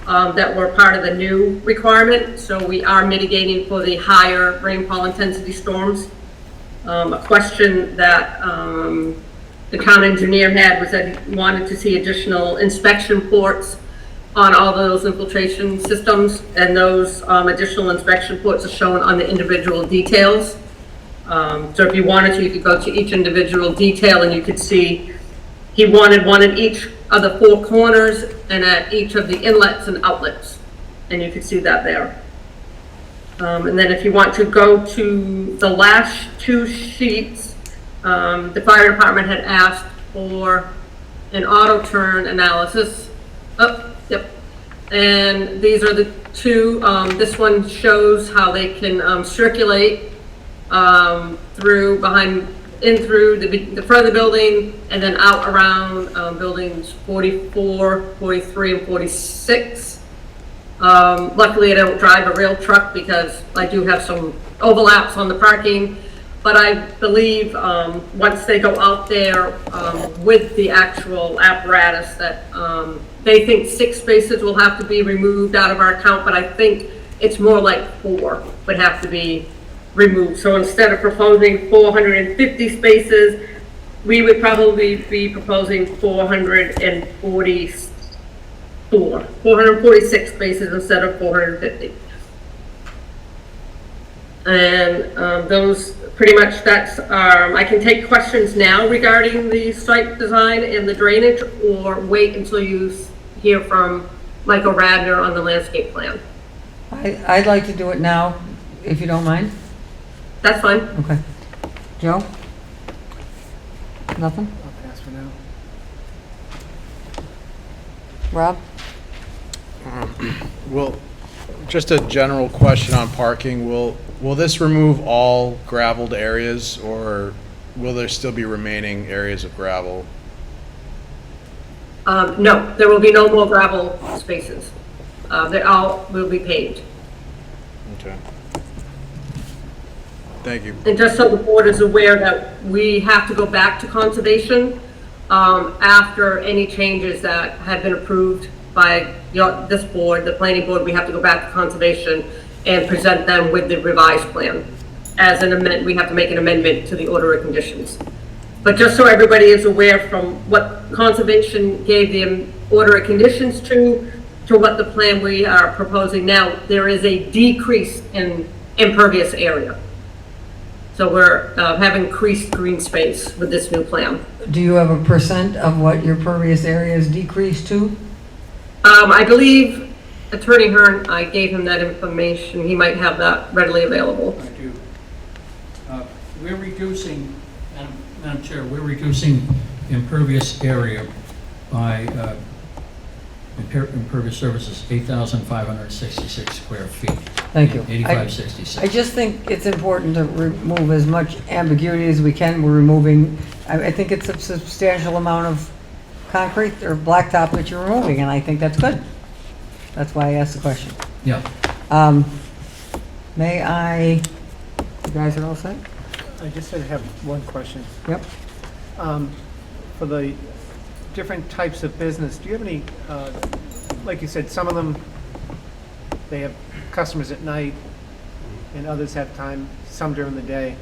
that were part of the new requirement, so we are mitigating for the higher rainfall intensity storms. A question that the town engineer had was that he wanted to see additional inspection ports on all those infiltration systems, and those additional inspection ports are shown on the individual details. So if you wanted to, you could go to each individual detail and you could see he wanted one in each of the 4 corners and at each of the inlets and outlets, and you could see that there. And then if you want to go to the last 2 sheets, the fire department had asked for an auto turn analysis. Oh, yep. And these are the 2, this one shows how they can circulate through through the front of the building and then out around buildings 44, 43, and 46. Luckily, I don't drive a rail truck because I do have some overlaps on the parking, but I believe once they go out there with the actual apparatus that they think 6 spaces will have to be removed out of our count, but I think it's more like 4 would have to be removed. So instead of proposing 450 spaces, we would probably be proposing 446 spaces instead of 450. And those, pretty much that's, I can take questions now regarding the site design and the drainage, or wait until you hear from Michael Radner on the landscape plan. I'd like to do it now, if you don't mind. That's fine. Okay. Joe? Nothing? I'll pass for now. Rob? Well, just a general question on parking. Will this remove all gravelled areas, or will there still be remaining areas of gravel? No, there will be no more gravel spaces. They all will be paved. Okay. Thank you. And just so the board is aware that we have to go back to conservation after any changes that have been approved by this board, the planning board. We have to go back to conservation and present them with the revised plan. As an amendment, we have to make an amendment to the order of conditions. But just so everybody is aware, from what conservation gave the order of conditions to what the plan we are proposing now, there is a decrease in impervious area. So we're have increased green space with this new plan. Do you have a percent of what your pervious area is decreased to? I believe Attorney Hearn, I gave him that information. He might have that readily available. I do. We're reducing, Madam Chair, we're reducing impervious area by impervious surfaces, 8,566 square feet. Thank you. 8566. I just think it's important to remove as much ambiguity as we can. We're removing, I think it's a substantial amount of concrete or blacktop that you're removing, and I think that's good. That's why I asked the question. Yeah. May I, you guys are all set? I just have one question. Yep. For the different types of business, do you have any, like you said, some of them, they have customers at night, and others have time, some during the day.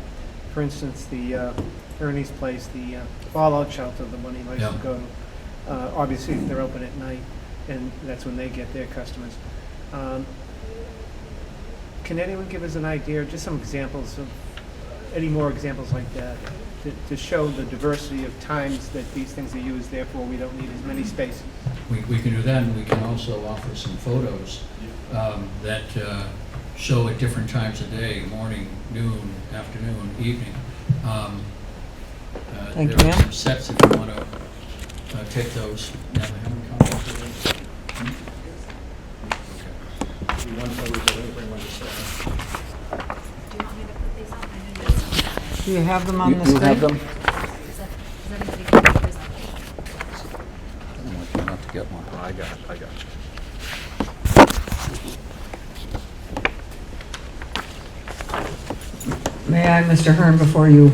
for instance, the Ernie's Place, the fallout shelter, the one he likes to Yeah. go to. Obviously, they're open at night, and that's when they get their customers. Can anyone give us an idea, just some examples of, any more examples like that, to show the diversity of times that these things are used, therefore we don't need as many spaces? We can do that, and we can also offer some photos that show at different times of day, morning, noon, afternoon, evening. Thank you, There are ma'am. some sets if you want to take those. Now, how many copies of those? Do you want me to put these up? I didn't miss them. Do you have them on the screen? Does anybody get copies of them? Not to get one. I got it. May I, Mr. Hearn, before you,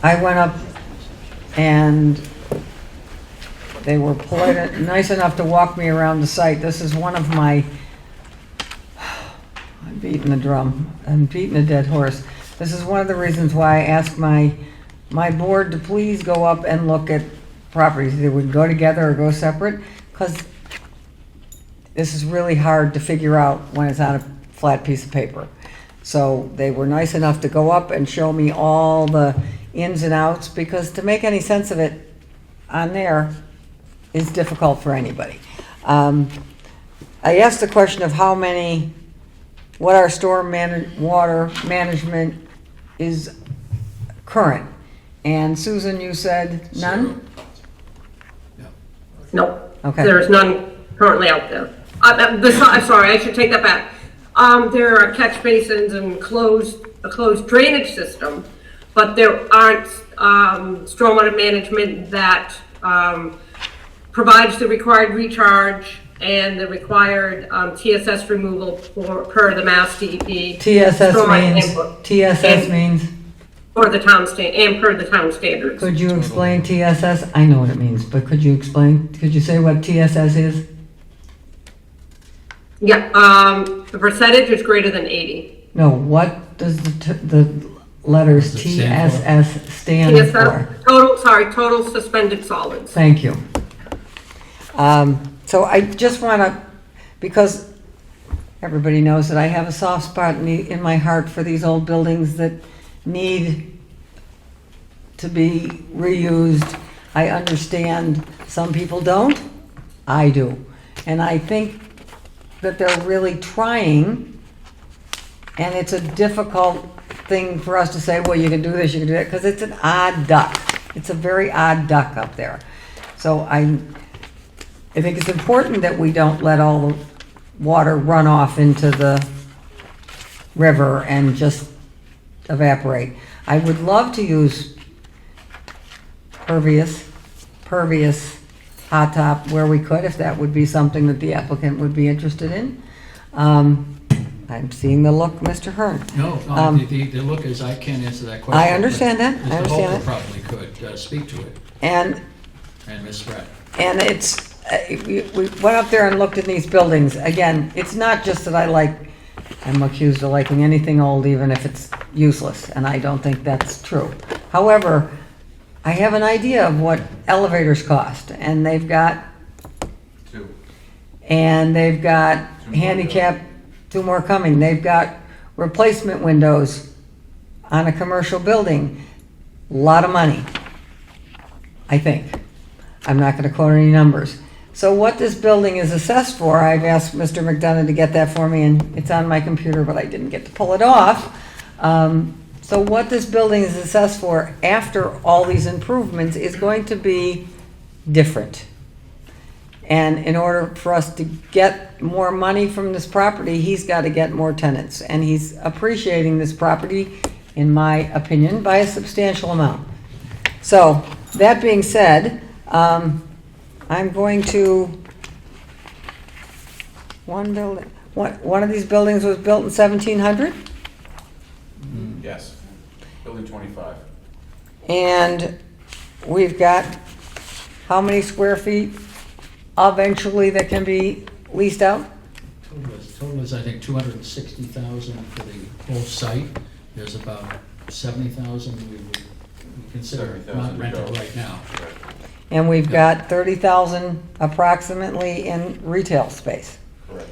I went up and they were polite, nice enough to walk me around the site. This is one of my, I'm beating the drum, I'm beating a dead horse. This is one of the reasons why I asked my board to please go up and look at properties. They would go together or go separate, because this is really hard to figure out when it's on a flat piece of paper. So they were nice enough to go up and show me all the ins and outs, because to make any sense of it on there is difficult for anybody. I asked the question of what our storm water management is current. And Susan, you said none? No, Okay. there is none currently out there. I'm sorry, I should take that back. There are catch basins and a closed drainage system, but there aren't stormwater management that provides the required recharge and the required TSS removal per the Mass DEP. TSS means, For the town and per the town standards. could you explain TSS? I know what it means, but could you say what TSS is? Yeah, the percentage is greater than 80. No, what does the letters What does it stand for? TSS stand for? Total suspended solids. Thank you. So I just want to, because everybody knows that I have a soft spot in my heart for these old buildings that need to be reused. I understand some people don't. I do. And I think that they're really trying, and it's a difficult thing for us to say, well, you can do this, you can do that, because it's an odd duck. It's a very odd duck up there. So I think it's important that we don't let all the water run off into the river and just evaporate. I would love to use pervious hot top where we could, if that would be something that the applicant would be interested in. I'm seeing the look, Mr. Hearn. No, the look is, I can't answer that question. I understand that. I Mr. understand Holker probably could speak to it, And and Ms. Spratt. it's, we went up there and looked at these buildings. Again, it's not just that I'm accused of liking anything old, even if it's useless, and I don't think that's true. However, I have an idea of what elevators cost, and they've got handicap, 2 more coming. They've got replacement windows on a commercial building. A lot of money, I think. I'm not going to quote any numbers. So what this building is assessed for, I've asked Mr. McDonough to get that for me, and it's on my computer, but I didn't get to pull it off. So what this building is assessed for after all these improvements is going to be different. And in order for us to get more money from this property, he's got to get more tenants. And he's appreciating this property, in my opinion, by a substantial amount. So, that being said, I'm going to, one of these buildings was built in 1700? Yes, building 25. And we've got how many square feet eventually that can be leased out? Total is, I think, 260,000 for the whole site. There's about 70,000 we would consider not rented right now. And we've got 30,000 approximately in retail space. Correct.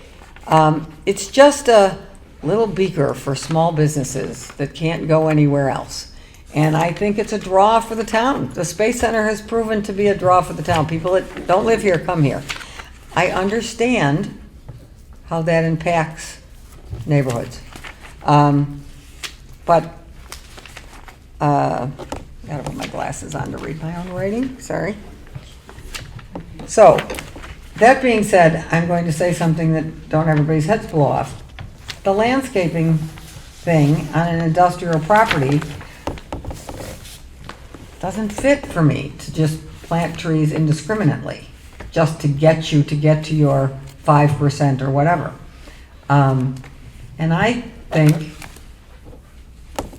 It's just a little beaker for small businesses that can't go anywhere else. And I think it's a draw for the town. The Space Center has proven to be a draw for the town. People that don't live here come here. I understand how that impacts neighborhoods. But, gotta put my glasses on to read my own writing, sorry. So, that being said, I'm going to say something that don't everybody's heads blow off. The landscaping thing on an industrial property doesn't fit for me to just plant trees indiscriminately, just to get to your 5% or whatever. And I think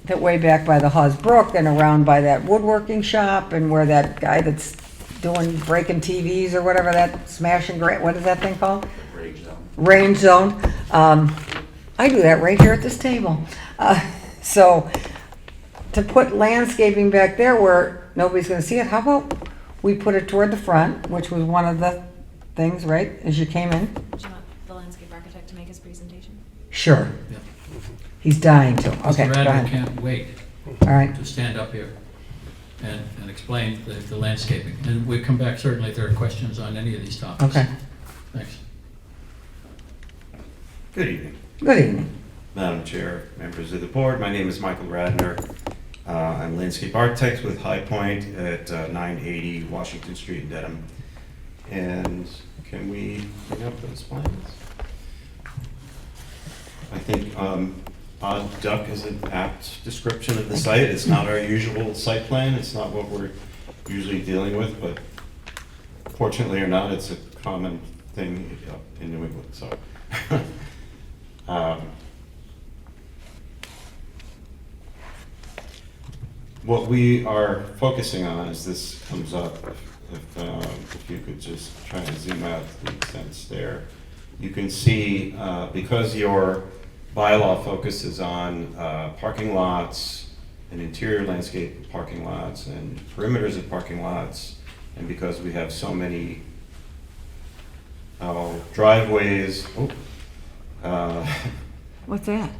that way back by the Hawes Brook and around by that woodworking shop and where that guy that's breaking TVs or whatever, that smashing, what is that thing called? Range zone. I do that right here at this table. So to put landscaping back there where nobody's gonna see it, how about we put it toward the front, which was one of the things, right, as you came in? Do you want the landscape architect to make his presentation? Sure. Yeah. He's dying to. Okay, Mr. go Radner ahead. can't wait All right. to stand up here and explain the landscaping. And we'll come back certainly if there are questions on any of these topics. Okay. Thanks. Good evening, Good evening. Madam Chair, members of the board. My name is Michael Radner. I'm landscape architect with High Point at 980 Washington Street in Dedham. And can we bring up those plans? I think Odd Duck is an apt description of the site. It's not our usual site plan. It's not what we're usually dealing with, but fortunately or not, it's a common thing in New England, so. What we are focusing on as this comes up, if you could just try to zoom out to the extent there, you can see because your bylaw focuses on parking lots and interior landscape parking lots and perimeters of parking lots, and because we have so many driveways. What's that?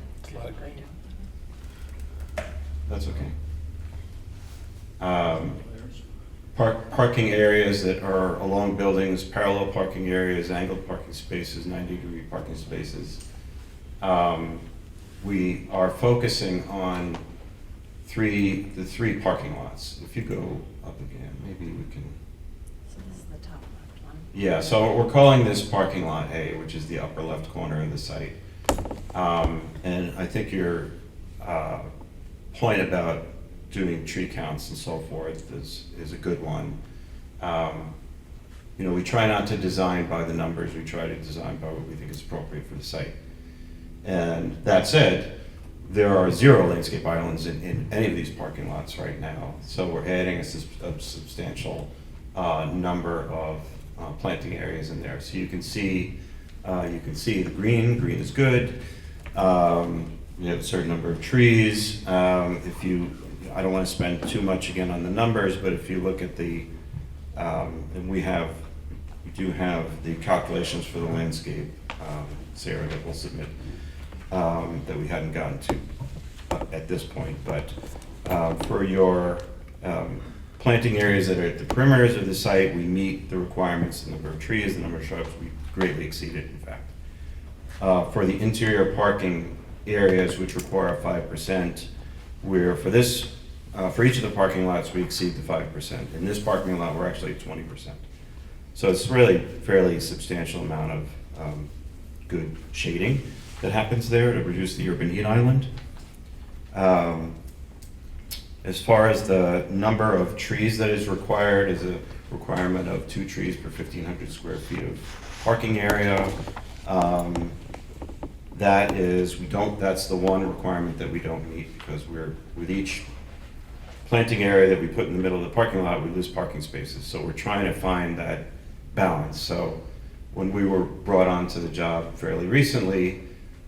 That's okay. Parking areas that are along buildings, parallel parking areas, angled parking spaces, 90-degree parking spaces. We are focusing on the three parking lots. If you go up again, maybe we can. So this is the top left one. Yeah, so we're calling this parking lot A, which is the upper left corner of the site. And I think your point about doing tree counts and so forth is a good one. You know, we try not to design by the numbers, we try to design by what we think is appropriate for the site. And that said, there are 0 landscape islands in any of these parking lots right now. So we're adding a substantial number of planting areas in there. So you can see the green is good. We have a certain number of trees. I don't want to spend too much again on the numbers, but if you look at the, and we do have the calculations for the landscape, Sarah, that we'll submit, that we hadn't gotten to at this point. But for your planting areas that are at the perimeters of the site, we meet the requirements, the number of trees, the number of shrubs, we greatly exceed it, in fact. For the interior parking areas, which require 5%, where for each of the parking lots, we exceed the 5%. In this parking lot, we're actually at 20%. So it's really fairly substantial amount of good shading that happens there to reduce the urban heat island. As far as the number of trees that is required, is a requirement of 2 trees per 1,500 square feet of parking area. That's the one requirement that we don't meet, because with each planting area that we put in the middle of the parking lot, we lose parking spaces. So we're trying to find that balance. So when we were brought onto the job fairly recently,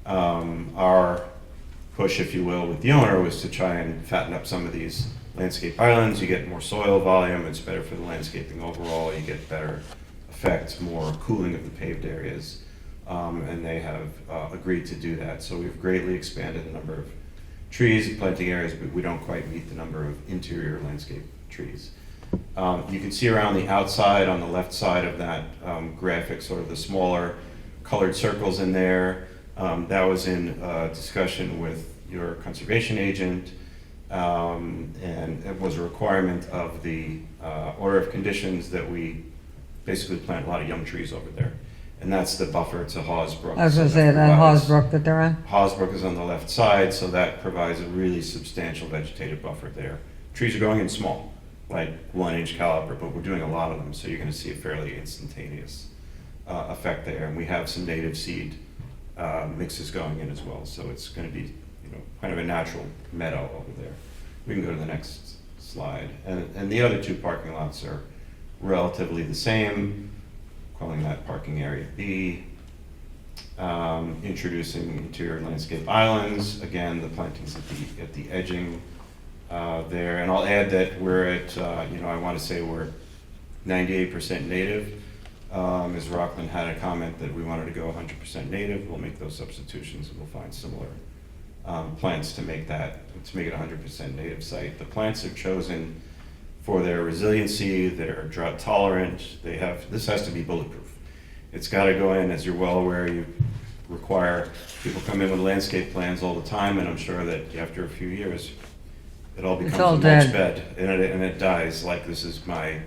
our push, if you will, with the owner was to try and fatten up some of these landscape islands. You get more soil volume, it's better for the landscaping overall, you get better effects, more cooling of the paved areas. And they have agreed to do that. So we've greatly expanded the number of trees and planting areas, but we don't quite meet the number of interior landscape trees. You can see around the outside on the left side of that graphic, sort of the smaller colored circles in there. That was in discussion with your conservation agent, and it was a requirement of the order of conditions that we basically plant a lot of young trees over there. And that's the buffer to Hawes Brook. I was gonna So say, that provides- Hawes Brook that they're on? Hawes Brook is on the left side, so that provides a really substantial vegetative buffer there. Trees are going in small, like 1-inch caliber, but we're doing a lot of them, so you're gonna see a fairly instantaneous effect there. And we have some native seed mixes going in as well, so it's gonna be, kind of a natural meadow over there. We can go to the next slide. And the other two parking lots are relatively the same, calling that parking area B. Introducing interior landscape islands, again, the plantings at the edging there. And I'll add that we're at, I want to say we're 98% native. Ms. Rockland had a comment that we wanted to go 100% native. We'll make those substitutions and we'll find similar plants to make it a 100% native site. The plants are chosen for their resiliency, they're drought tolerant, this has to be bulletproof. It's got to go in, as you're well aware, you require, people come in with landscape plans all the time, and I'm sure that after a few years, it all becomes all a mulch dead. bed, and it dies. Like, this is my,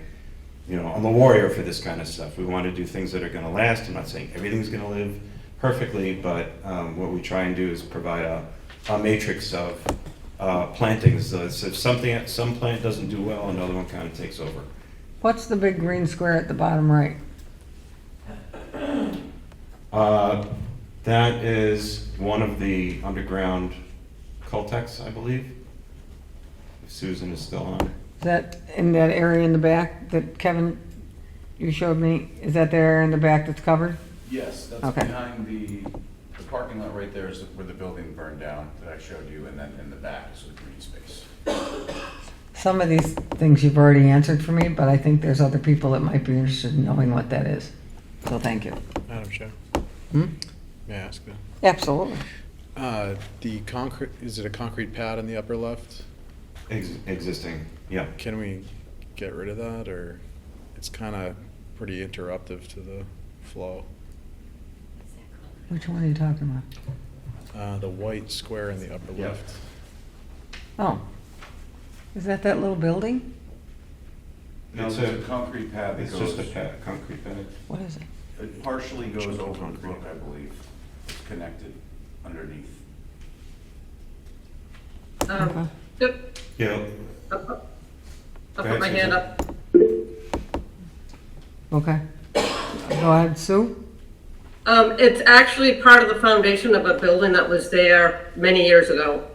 I'm a warrior for this kind of stuff. We want to do things that are going to last. I'm not saying everything's going to live perfectly, but what we try and do is provide a matrix of plantings. So if some plant doesn't do well, another one kind of takes over. What's the big green square at the bottom right? That is one of the underground Cultex, I believe. If Susan is still on. Is that in that area in the back that Kevin, you showed me? Is that the area in the back that's covered? Yes, that's Okay. behind the parking lot right there is where the building burned down that I showed you, and then in the back is the green space. Some of these things you've already answered for me, but I think there's other people that might be interested in knowing what that is. So thank you. Madam Chair, Hmm? may I ask that? Absolutely. The concrete, is it a concrete pad in the upper left? Existing, yeah. Can we get rid of that, or it's kind of pretty interruptive to the flow? Which one are you talking about? The white square in the upper Yeah. left. Oh, is that little building? No, It's a concrete pad that It's just a goes, pad, concrete pad. What is it? it partially goes over the brook, I believe. It's connected underneath. Okay. Yep, Yeah, I'll Go put ahead, my hand Susan. up. Okay. Go ahead, Sue? It's actually part of the foundation of a building that was there many years ago.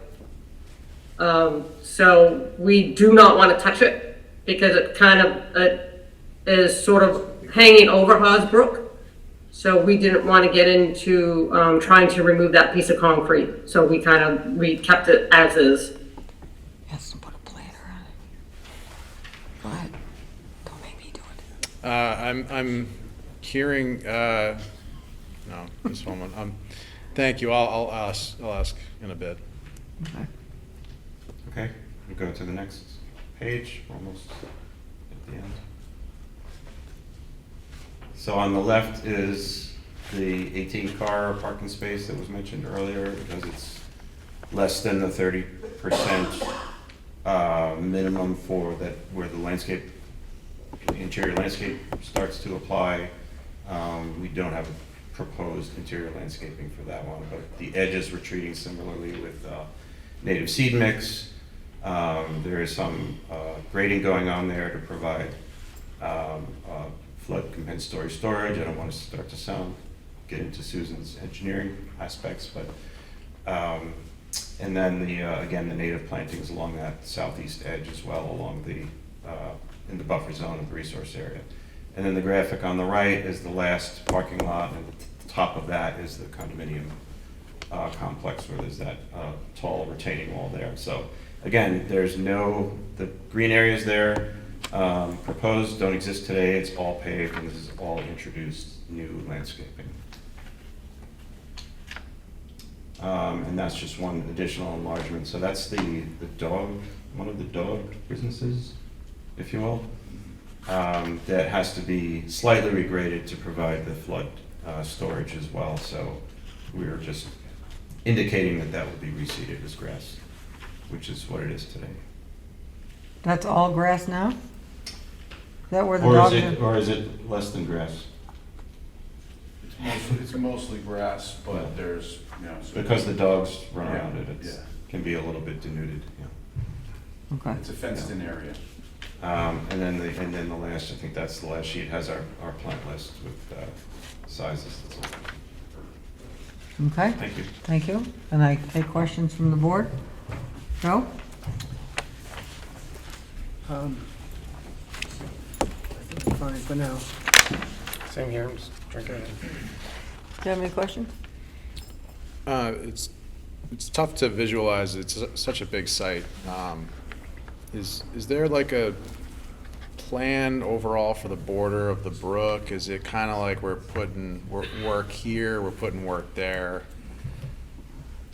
So we do not want to touch it because it is sort of hanging over Hawes Brook. So we didn't want to get into trying to remove that piece of concrete. So we kept it as is. Yes, to put a planter on it. Go ahead. Don't make me do it. I'm hearing, no, this one, thank you, I'll ask in a bit. Okay. okay. We'll go to the next page, almost at the end. So on the left is the 18-car parking space that was mentioned earlier, because it's less than the 30% minimum for that, where the landscape, interior landscape starts to apply. We don't have proposed interior landscaping for that one, but the edges we're treating similarly with native seed mix. There is some grading going on there to provide flood compensatory storage. I don't want to get into Susan's engineering aspects, but and then again, the native plantings along that southeast edge as well, along in the buffer zone of the resource area. And then the graphic on the right is the last parking lot, and at the top of that is the condominium complex where there's that tall retaining wall there. So again, the green areas there proposed don't exist today. It's all paved, and this is all introduced new landscaping. And that's just one additional enlargement. So that's one of the dog businesses, if you will, that has to be slightly regraded to provide the flood storage as well. So we're just indicating that that will be reseeded as grass, which is what it is today. That's all grass now? Is that where the dogs are? Or is it less than grass? It's mostly grass, but there's, you know. Because the dogs run Yeah, around it, it yeah. can be a little bit denuded. Yeah. Okay. It's a fenced-in area. And then the last, I think that's the last sheet, has our plant list with sizes. That's all. Okay, Thank you. thank you. And I take questions from the board. Joe? I think we're fine for now. Same here, I'm just drinking. Do you have any questions? It's tough to visualize. It's such a big site. Is there like a plan overall for the border of the brook? Is it kind of like we're putting work here, we're putting work there?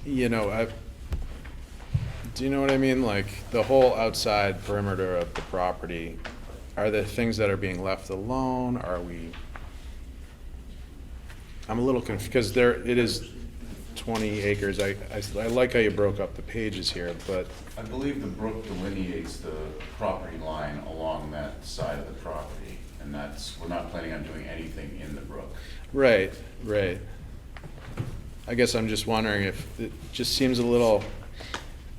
You know, do you know what I mean? Like the whole outside perimeter of the property, are there things that are being left alone? I'm a little confused because it is 20 acres. I like how you broke up the pages here, but I believe the brook delineates the property line along that side of the property, and we're not planning on doing anything in the brook. right. I guess I'm just wondering if it just seems a little,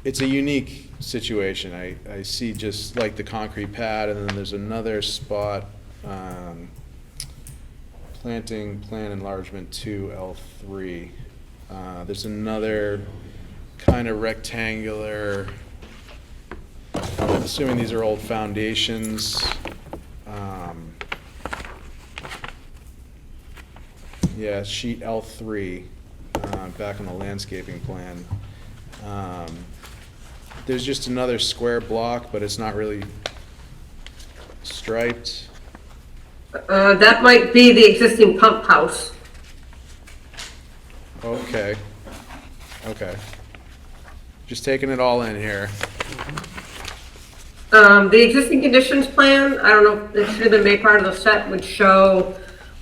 it's a unique situation. I see just like the concrete pad, and then there's another spot, planting plan enlargement 2L3. There's another kind of rectangular, I'm assuming these are old foundations. Yeah, sheet L3, back on the landscaping plan. There's just another square block, but it's not really striped. That might be the existing pump house. Okay. Just taking it all in here. The existing conditions plan, I don't know, it should have been made part of the set, would show,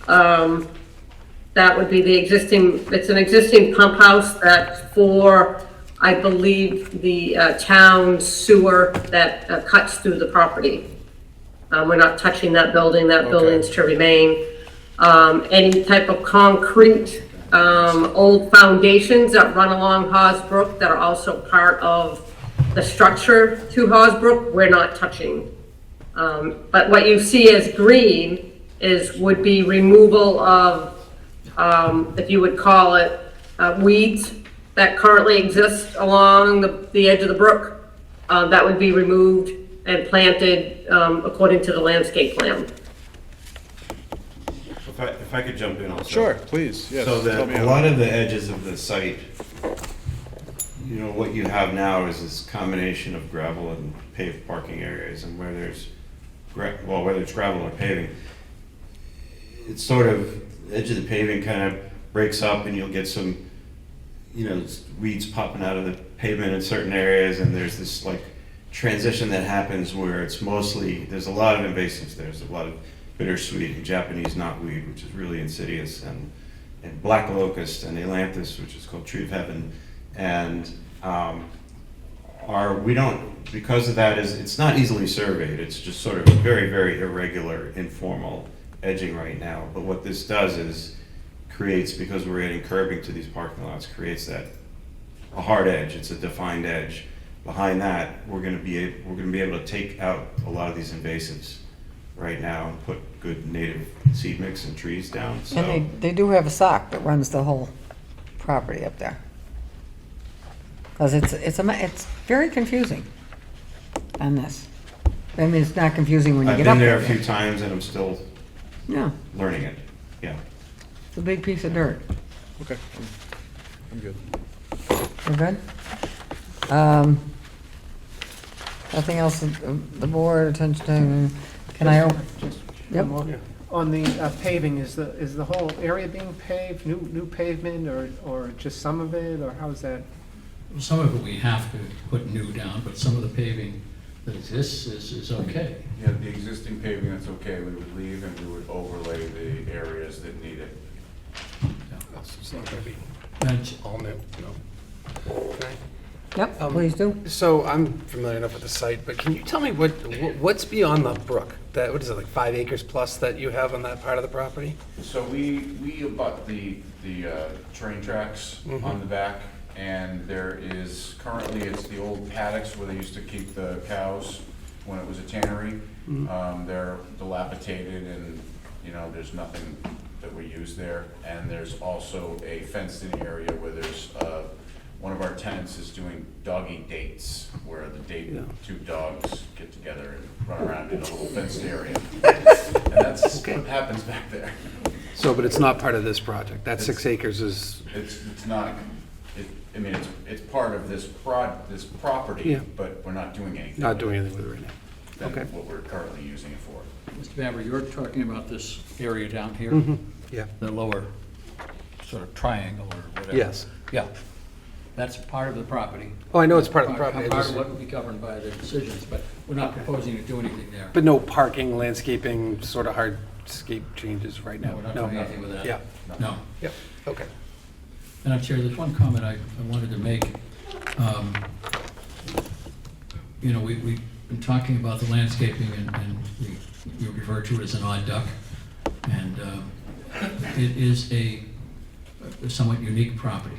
that would be the existing, it's an existing pump house that's for, I believe, the town sewer that cuts through the property. We're not touching that building's to remain. Any type of concrete, old foundations that run along Hawes Brook that are also part of the structure to Hawes Brook, we're not touching. But what you see as green would be removal of, if you would call it, weeds that currently exist along the edge of the brook. That would be removed and planted according to the landscape plan. If I could jump in also. Sure, please, yes. So help me a out. lot of the edges of the site, you know, what you have now is this combination of gravel and paved parking areas, and where there's, whether it's gravel or paving, it's sort of, edge of the paving kind of breaks up, and you'll get some, you know, weeds popping out of the pavement in certain areas, and there's this like transition that happens where it's mostly, there's a lot of invasives there. There's a lot of bittersweet and Japanese knotweed, which is really insidious, and black locust and ailanthus, which is called tree of heaven. And we don't, because of that, it's not easily surveyed. It's just sort of very, very irregular, informal edging right now. But what this does is creates, because we're adding curbing to these parking lots, creates a hard edge. It's a defined edge. Behind that, we're going to be able to take out a lot of these invasives right now and put good native seed mix and trees down. So And they do have a sock that runs the whole property up there. Because it's very confusing on this. I mean, it's not confusing when you I've get been up there there. a few times, and I'm still Yeah, learning it, yeah. it's a big piece of dirt. Okay, I'm good. We're good? Nothing else, the board, attention to, can I, Just Yep. one more. On the paving, is the whole area being paved, new pavement, or just some of it, or how is that? Some of it we have to put new down, but some of the paving that exists is okay. Yeah, the existing paving, that's okay, we would leave and we would overlay the areas that need it. It's not gonna be And all new, no. Okay. yep, Um, please do. So I'm familiar enough with the site, but can you tell me what's beyond the brook? That, what is it, like 5 acres plus that you have on that part of the property? So we abut the train tracks on the back, and there is, currently, it's the old paddocks where they used to keep the cows when it was a tannery. They're dilapidated and, you know, there's nothing that we use there. And there's also a fenced-in area where there's, one of our tenants is doing doggy dates, where the two dogs get together and run around in a little fenced area. And that's what happens back there. So, but it's not part of this project? That 6 acres is, It's not, I mean, it's part of this property, Yeah. but we're not doing anything. not doing anything with it right now? Than Okay. what we're currently using it for. Mr. Bamber, you're talking about this area down here? Yeah. The lower sort of triangle or whatever? Yes. Yeah. That's part of the property. Oh, I know it's part of the property. I Part just- of what would be governed by the decisions, but we're not proposing to do anything there. But no parking, landscaping, sort of hardscape changes right now? No, we're not doing anything with that. Yeah, No. yep, okay. Madam Chair, there's one comment I wanted to make. You know, we've been talking about the landscaping and you refer to it as an odd duck. And it is a somewhat unique property.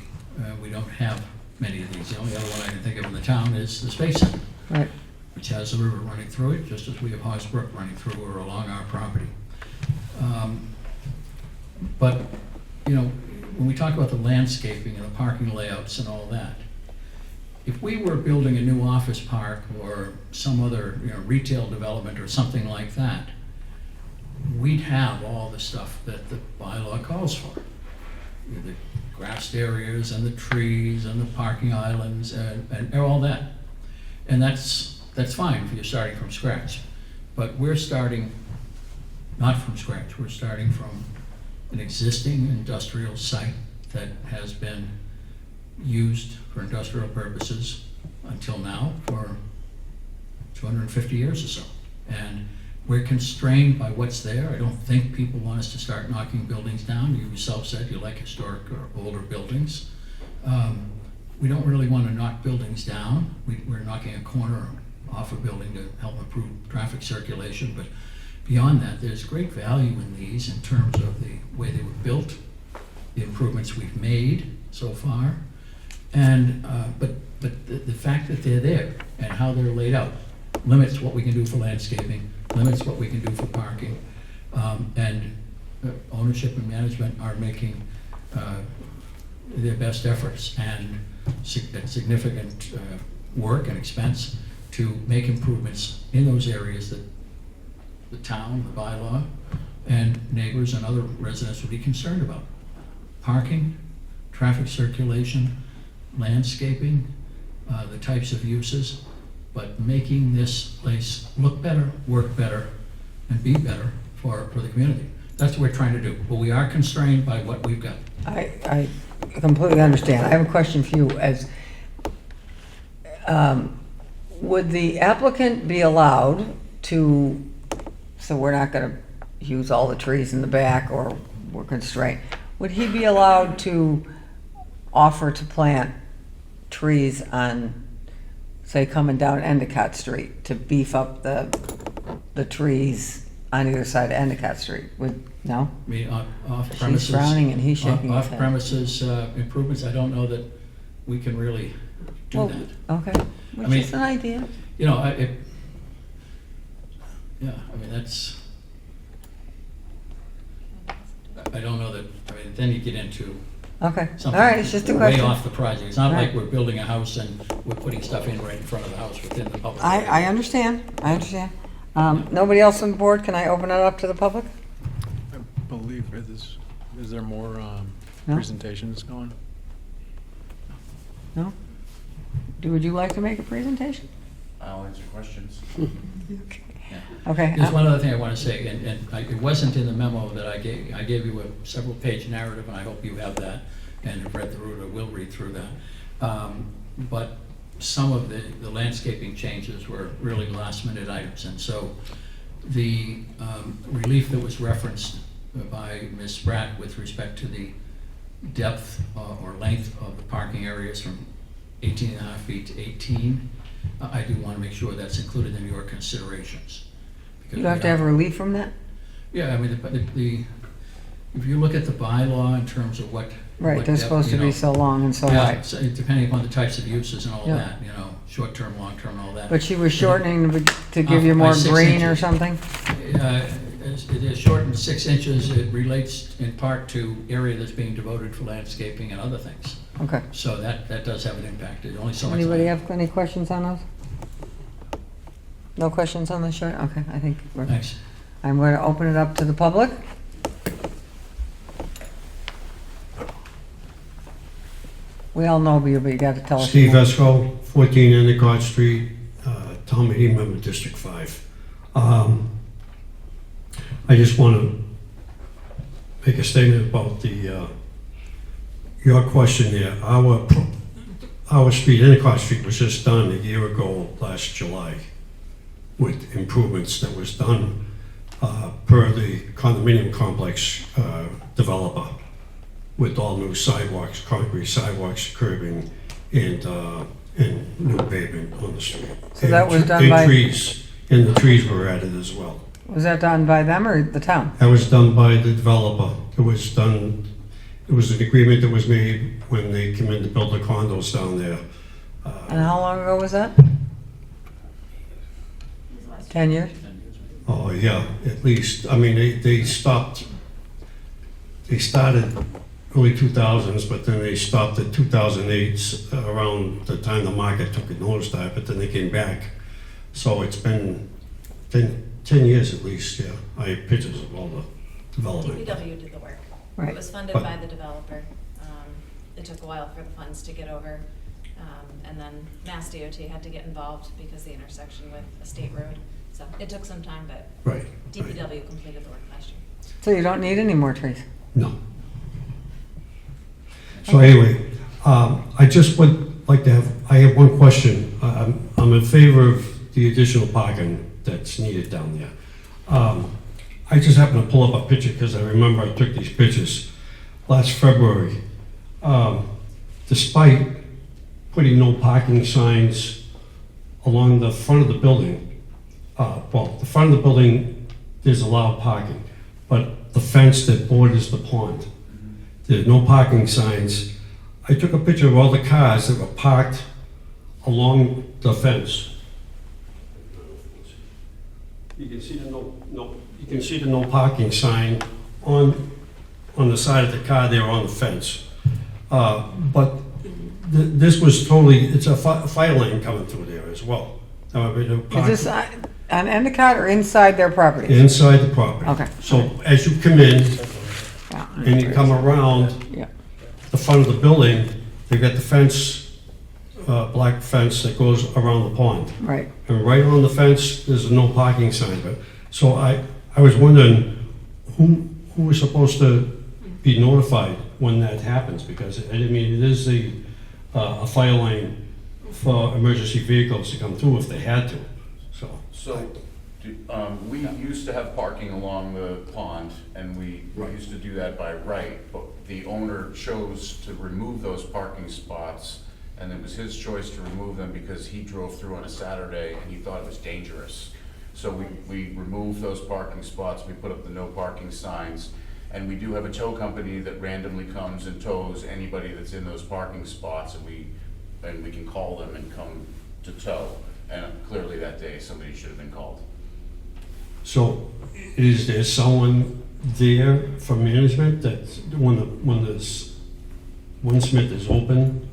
We don't have many of these. The only other one I can think of in the town is the Space Center, Right. which has a river running through it, just as we have Hawes Brook running through or along our property. But, you know, when we talk about the landscaping and the parking layouts and all that, if we were building a new office park or some other, you know, retail development or something like that, we'd have all the stuff that the bylaw calls for. The grassed areas and the trees and the parking islands and all that. And that's fine if you're starting from scratch. But we're starting not from scratch. We're starting from an existing industrial site that has been used for industrial purposes until now for 250 years or so. And we're constrained by what's there. I don't think people want us to start knocking buildings down. You yourself said you like historic or older buildings. We don't really want to knock buildings down. We're knocking a corner off a building to help improve traffic circulation, but beyond that, there's great value in these in terms of the way they were built, the improvements we've made so far, and but the fact that they're there and how they're laid out limits what we can do for landscaping, limits what we can do for parking, and ownership and management are making their best efforts and significant work and expense to make improvements in those areas that the town, the bylaw, and neighbors and other residents would be concerned about. Parking, traffic circulation, landscaping, the types of uses, but making this place look better, work better, and be better for the community. That's what we're trying to do, but we are constrained by what we've got. I completely understand. I have a question for you. Would the applicant be allowed to, so we're not going to use all the trees in the back or we're constrained, would he be allowed to offer to plant trees on, say, coming down Endicott Street to beef up the trees on either side of Endicott Street? No? I mean, off premises. She's frowning and he's shaking his Off head. premises improvements, I don't know that we can really do Well, that. okay, which mean- is an idea. You know, I mean, that's, I don't know that, I mean, then you get into Okay, all something right, it's just a way question. off the project. It's not like Right. we're building a house and we're putting stuff in right in front of the house within the public. I understand. Nobody else on the board, can I open it up to the public? Is there more No? presentations going? No? Would you like to make a presentation? I'll answer questions. Okay. There's one other thing I want to say, and it wasn't in the memo that I gave you a several-page narrative, and I hope you have that and have read through it or will read through that. But some of the landscaping changes were really last-minute items, and so the relief that was referenced by Ms. Spratt with respect to the depth or length of the parking areas from 18 and a half feet to 18, I do want to make sure that's included in your considerations. Because You have we to have relief from that? Yeah, I mean, if you look at the bylaw in terms of what. Right, what they're depth, supposed to you be know, so long and so yeah, wide. so depending upon the types of uses and all Yeah. that, you know, short-term, long-term, and all that. But she was shortening to give you By more 6 green or inches. something? It is shortened 6 inches. It relates in part to area that's being devoted for landscaping and other things. Okay. So that does have an impact. There's only so much. Anybody land. have any questions on those? No questions on the short? Okay, I think we're, Thanks. I'm going to open it up to the public. We all know you, but you got to tell us. Steve Esco, 14 Endicott Street, Town Meeting Member, District 5. I just want to make a statement about your question there. Our street, Endicott Street, was just done a year ago, last July, with improvements that was done per the condominium complex developer, with all new sidewalks, concrete sidewalks, curbing, and new pavement on the street. So that was done And by- trees, and the trees were added as well. Was that done by them or the town? That was done by the developer. It was an agreement that was made when they came in to build the condos down there. And how long ago was that? 10 years? Oh, yeah, at least. I mean, they started early 2000s, but then they stopped at 2008, around the time the market took a nosedive, but then they came back. So it's been 10 years at least, yeah. I have pictures of all the development. DPW did the work. Right. It was funded by the developer. It took a while for the funds to get over. And then Mass DOT had to get involved because the intersection with a state road. So it took some time, but Right. DPW completed the work last year. So you don't need any more trees? No. So anyway, I just would like to I have one question. I'm in favor of the additional parking that's needed down there. I just happened to pull up a picture because I remember I took these pictures last February. Despite putting no parking signs along the front of the building, the front of the building, there's allowed parking, but the fence that borders the pond, there's no parking signs. I took a picture of all the cars that were parked along the fence. You can see the no parking sign on the side of the car there on the fence. But this was totally, it's a fire lane coming through there as well. Is this on Endicott or inside their property? Inside the property. Okay. So as you come in Yeah. and you come around Yeah. the front of the building, they've got the fence, black fence that goes around the pond. Right. And right on the fence, there's a no parking sign. But so I was wondering who was supposed to be notified when that happens, because I mean it is a fire lane for emergency vehicles to come through if they had to. So, we used to have parking along the pond, and we Right. used to do that by right, but the owner chose to remove those parking spots, and it was his choice to remove them because he drove through on a Saturday and he thought it was dangerous. So we removed those parking spots, we put up the no parking signs, and we do have a tow company that randomly comes and tows anybody that's in those parking spots, and we can call them and come to tow. And clearly that day, somebody should have been called. So is there someone there for management that when this Winsmith is open,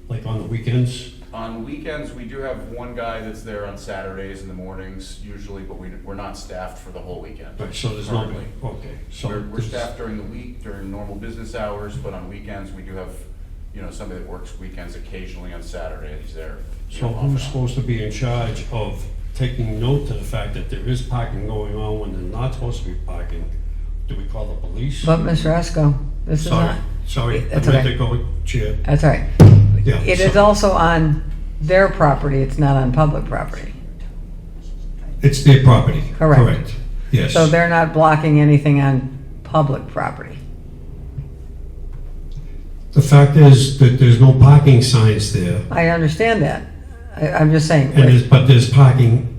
like on the weekends? On weekends, we do have one guy that's there on Saturdays in the mornings usually, but we're not staffed for the whole weekend. Right, so there's no, Currently. okay, so. We're staffed during the week, during normal business hours, but on weekends, we do have, somebody that works weekends occasionally on Saturday, and he's there. So off and who's on. supposed to be in charge of taking note to the fact that there is parking going on when they're not supposed to be parking? Do we call the police? But Mr. Esco, this is Sorry, not, sorry, I That's meant okay. to go, Chair. that's all right. Yeah, It is so- also on their property, it's not on public property. It's their property. Correct. Yes. So they're not blocking anything on public property. The fact is that there's no parking signs there, I understand that. I'm just saying, but there's parking,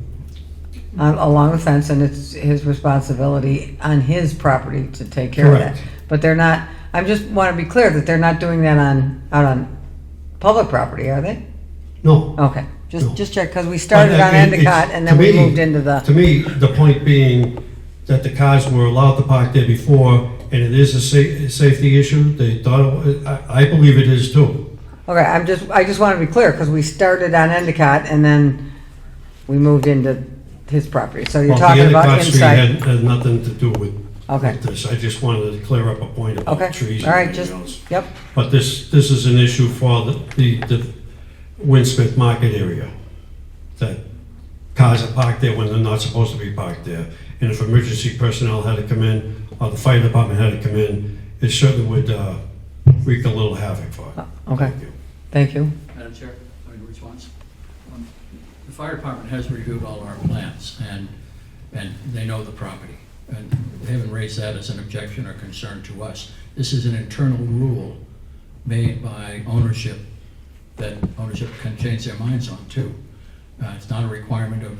along the fence, and it's his responsibility on his property to take care of that. Correct. But they're not, I just want to be clear that they're not doing that out on public property, are they? no. Okay, No. just check, because we started on But, it's- Endicott and then to we me- moved into To the, me, the point being that the cars were allowed to park there before, and it is a safety issue, they thought, I believe it is too. okay, I just want to be clear, because we started on Endicott and then we moved into his property. So you're Well, the talking about Endicott Street inside. had nothing to do with Okay, with this. I just wanted to clear up a point about okay, trees all and right, everything just, else. yep, But this is an issue for the Winsmith Market area, that cars are parked there when they're not supposed to be parked there. And if emergency personnel had to come in, or the fire department had to come in, it certainly would wreak a little havoc for it. okay, Thank you. thank you. Madam Chair, a response? The fire department has reviewed all our plans, and they know the property. And they haven't raised that as an objection or concern to us. This is an internal rule made by ownership that ownership can change their minds on too. It's not a requirement of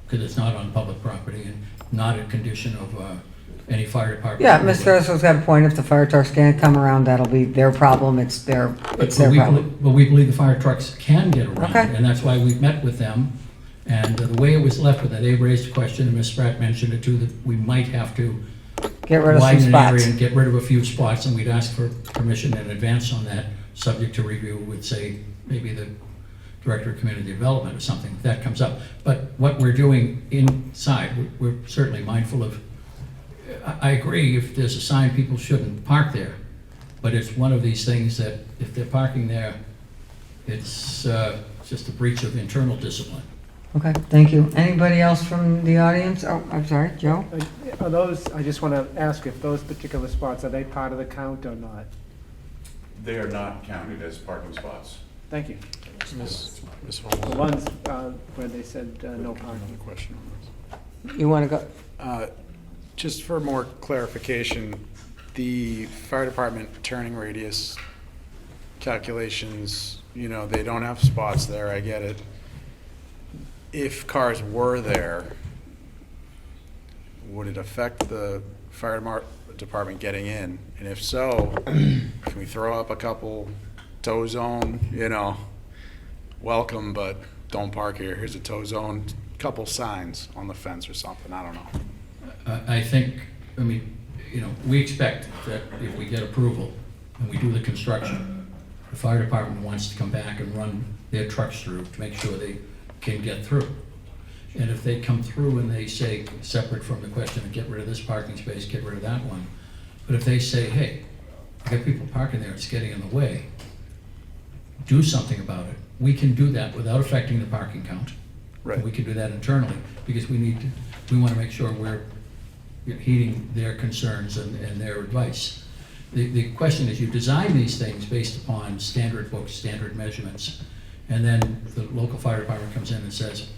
because it's not on public property and not a condition of any fire department. Yeah, Mr. Esco's got a point. If the fire trucks can't come around, that'll be their problem. It's their But problem. we believe the fire trucks can get around, Okay. and that's why we've met with them. And the way it was left with it, they raised a question, and Ms. Spratt mentioned it too, that we might have to Get rid of some widen an area spots. and get rid of a few spots, and we'd ask for permission in advance on that, subject to review with, say, maybe the Director of Community Development or something, if that comes up. But what we're doing inside, we're certainly mindful of, I agree, if there's a sign, people shouldn't park there. But it's one of these things that if they're parking there, it's just a breach of internal discipline. Okay, thank you. Anybody else from the audience? Oh, I'm sorry, Joe? Are those, I just want to ask if those particular spots, are they part of the count or not? They are not counted as parking spots. Thank you. Ms. The Homewood? ones where they said no parking. Question on this. You want to go? Just for more clarification, the fire department turning radius calculations, they don't have spots there, I get it. If cars were there, would it affect the fire department getting in? And if so, can we throw up a couple tow zone, welcome, but don't park here, here's a tow zone, couple signs on the fence or something, I don't know. I think, we expect that if we get approval and we do the construction, the fire department wants to come back and run their trucks through to make sure they can get through. And if they come through and they say, separate from the question of get rid of this parking space, get rid of that one, but if they say, hey, I got people parking there, it's getting in the way, do something about it. We can do that without affecting the parking count. Right. We can do that internally, because we want to make sure we're heeding their concerns and their advice. The question is, you design these things based upon standard books, standard measurements, and then the local fire department comes in and says,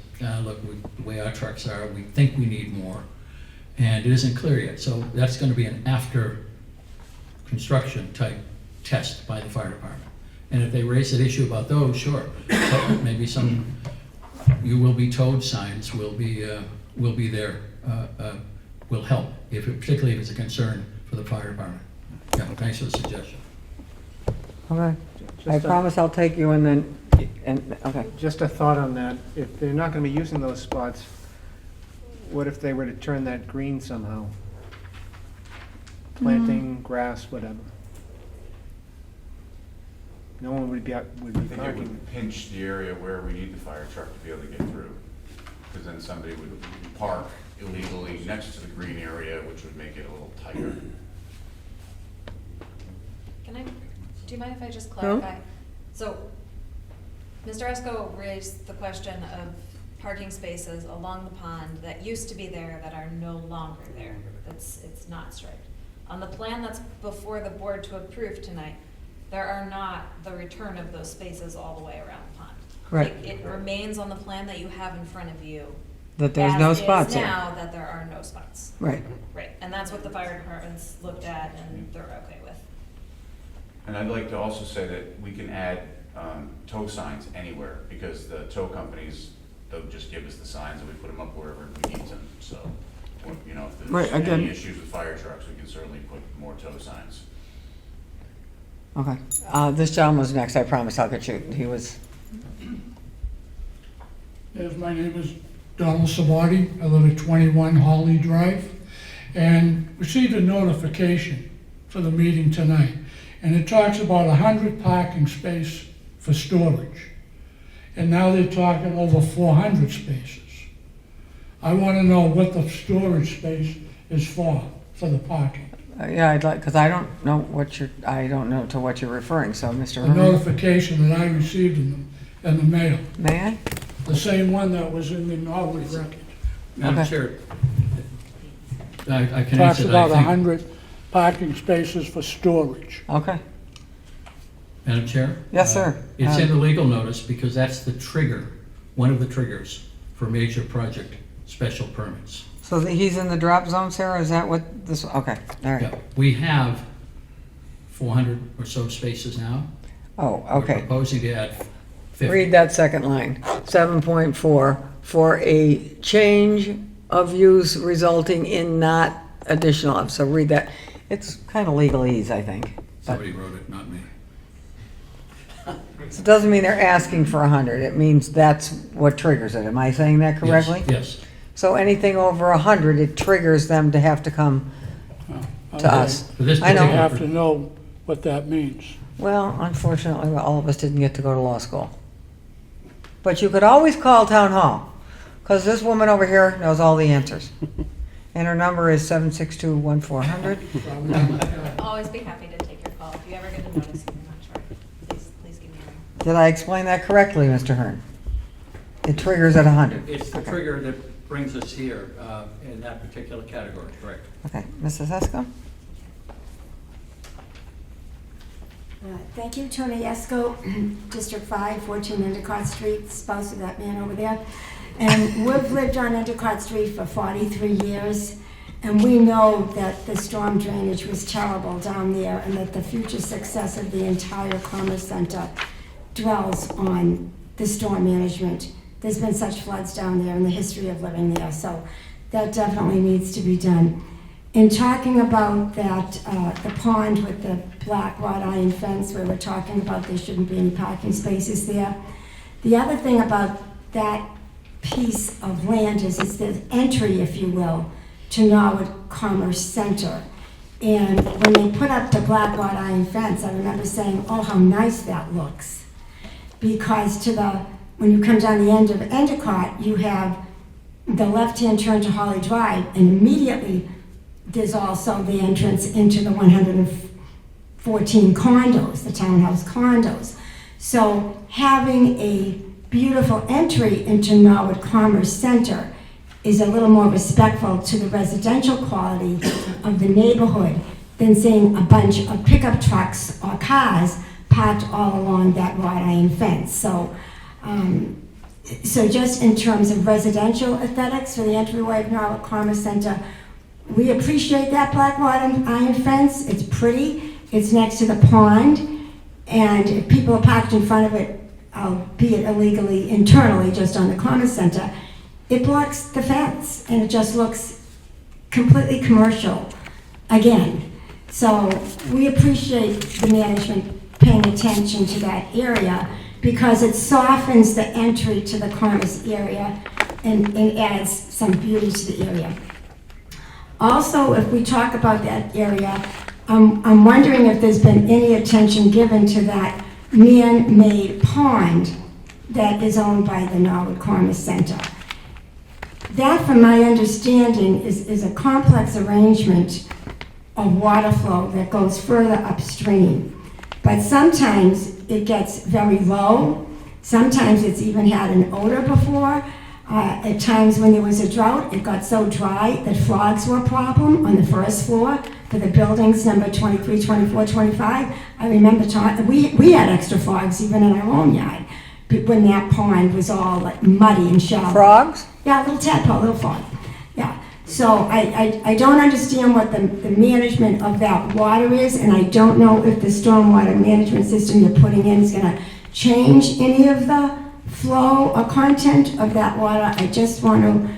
look, the way our trucks are, we think we need more, and it isn't clear yet. So that's going to be an after construction type test by the fire department. And if they raise an issue about those, sure, so maybe some you will be towed signs will be there, will help, particularly if it's a concern for the fire department. Yeah, thanks for the suggestion. Okay. Just I a- promise I'll take you and then, okay. Just a thought on that. If they're not going to be using those spots, what if they were to turn that green somehow? Planting, grass, whatever. no one would be I think it parking. would pinch the area where we need the fire truck to be able to get through. Because then somebody would park illegally next to the green area, which would make it a little tighter. Can I, do you mind if I just clarify? So, Mr. Esco raised the question of parking spaces along the pond that used to be there that are no longer there. It's not striped. On the plan that's before the board to approve tonight, there are not the return of those spaces all the way around the pond. Right. It remains on the plan that you have in front of you. That there's no as is spots there. now that there are no spots. Right. Right, and that's what the fire department's looked at and they're okay with. And I'd like to also say that we can add tow signs anywhere, because the tow companies, they'll just give us the signs and we put them up wherever we need them. So, you know, if Right, there's any again. issues with fire trucks, we can certainly put more tow signs. Okay. This gentleman was next, I promise I'll get you. He was, Yes, my name is Donald Sabati. I live at 21 Holly Drive, and received a notification for the meeting tonight. And it talks about 100 parking space for storage. And now they're talking over 400 spaces. I want to know what the storage space is for the parking. yeah, I'd like, because I don't know I don't know to what you're referring, so Mr. The Herman, notification that I received in the mail, may I? the same one that was in the Norwood record. Madam Okay. Chair, I can Talks answer that. about I think- 100 parking spaces for storage. Okay. Madam Chair? Yes, sir. It's in the legal notice because that's the trigger, one of the triggers for major project special permits. So he's in the drop zone, Sarah? Is that what this, okay, all right. Yeah, we have 400 or so spaces now. Oh, We're okay. proposing to add 50. Read that second line, 7.4, for a change of use resulting in not additional, so read that. It's kind of legalese, I think. But Somebody wrote it, not me. it doesn't mean they're asking for 100, it means that's what triggers it. Am I saying that correctly? Yes. So anything over 100, it triggers them to have to come to us. For this I know. I particular- have to know what that means. Well, unfortunately, all of us didn't get to go to law school. But you could always call town hall, because this woman over here knows all the answers. And her number is 762-1400. Always be happy to take your call. If you ever get a notice and you're not sure, please give me a ring. Did I explain that correctly, Mr. Hearn? It triggers at 100. It's the Okay. trigger that brings us here in that particular category, correct? Okay, Mrs. Esco? Thank you, Tony Esco, District 5, 14 Endicott Street, spouse of that man over there. And we've lived on Endicott Street for 43 years, and we know that the storm drainage was terrible down there and that the future success of the entire Commerce Center dwells on the storm management. There's been such floods down there in the history of living there, so that definitely needs to be done. In talking about that, the pond with the black wrought iron fence, where we're talking about there shouldn't be any parking spaces there. The other thing about that piece of land is it's the entry, if you will, to Norwood Commerce Center. And when they put up the black wrought iron fence, I remember saying, oh, how nice that looks. Because when you come down the end of Endicott, you have the left-hand turn to Holly Drive, and immediately there's also the entrance into the 114 condos, the townhouse condos. So having a beautiful entry into Norwood Commerce Center is a little more respectful to the residential quality of the neighborhood than seeing a bunch of pickup trucks or cars parked all along that wrought iron fence. So just in terms of residential aesthetics for the entryway of Norwood Commerce Center, we appreciate that black wrought iron fence. It's pretty. It's next to the pond. And if people are parked in front of it, albeit illegally, internally, just on the Commerce Center, it blocks the fence. And it just looks completely commercial again. So we appreciate the management paying attention to that area because it softens the entry to the commerce area and adds some beauty to the area. Also, if we talk about that area, I'm wondering if there's been any attention given to that man-made pond that is owned by the Norwood Commerce Center. That, from my understanding, is a complex arrangement of water flow that goes further upstream. But sometimes it gets very low. Sometimes it's even had an odor before. At times when there was a drought, it got so dry that frogs were a problem on the first floor for the buildings number 23, 24, 25. I remember we had extra frogs even in our own yard when that pond was all like muddy and shallow. Frogs? Yeah, little tadpole, little frog. Yeah. So I don't understand what the management of that water is, and I don't know if the stormwater management system you're putting in is going to change any of the flow or content of that water. I just want to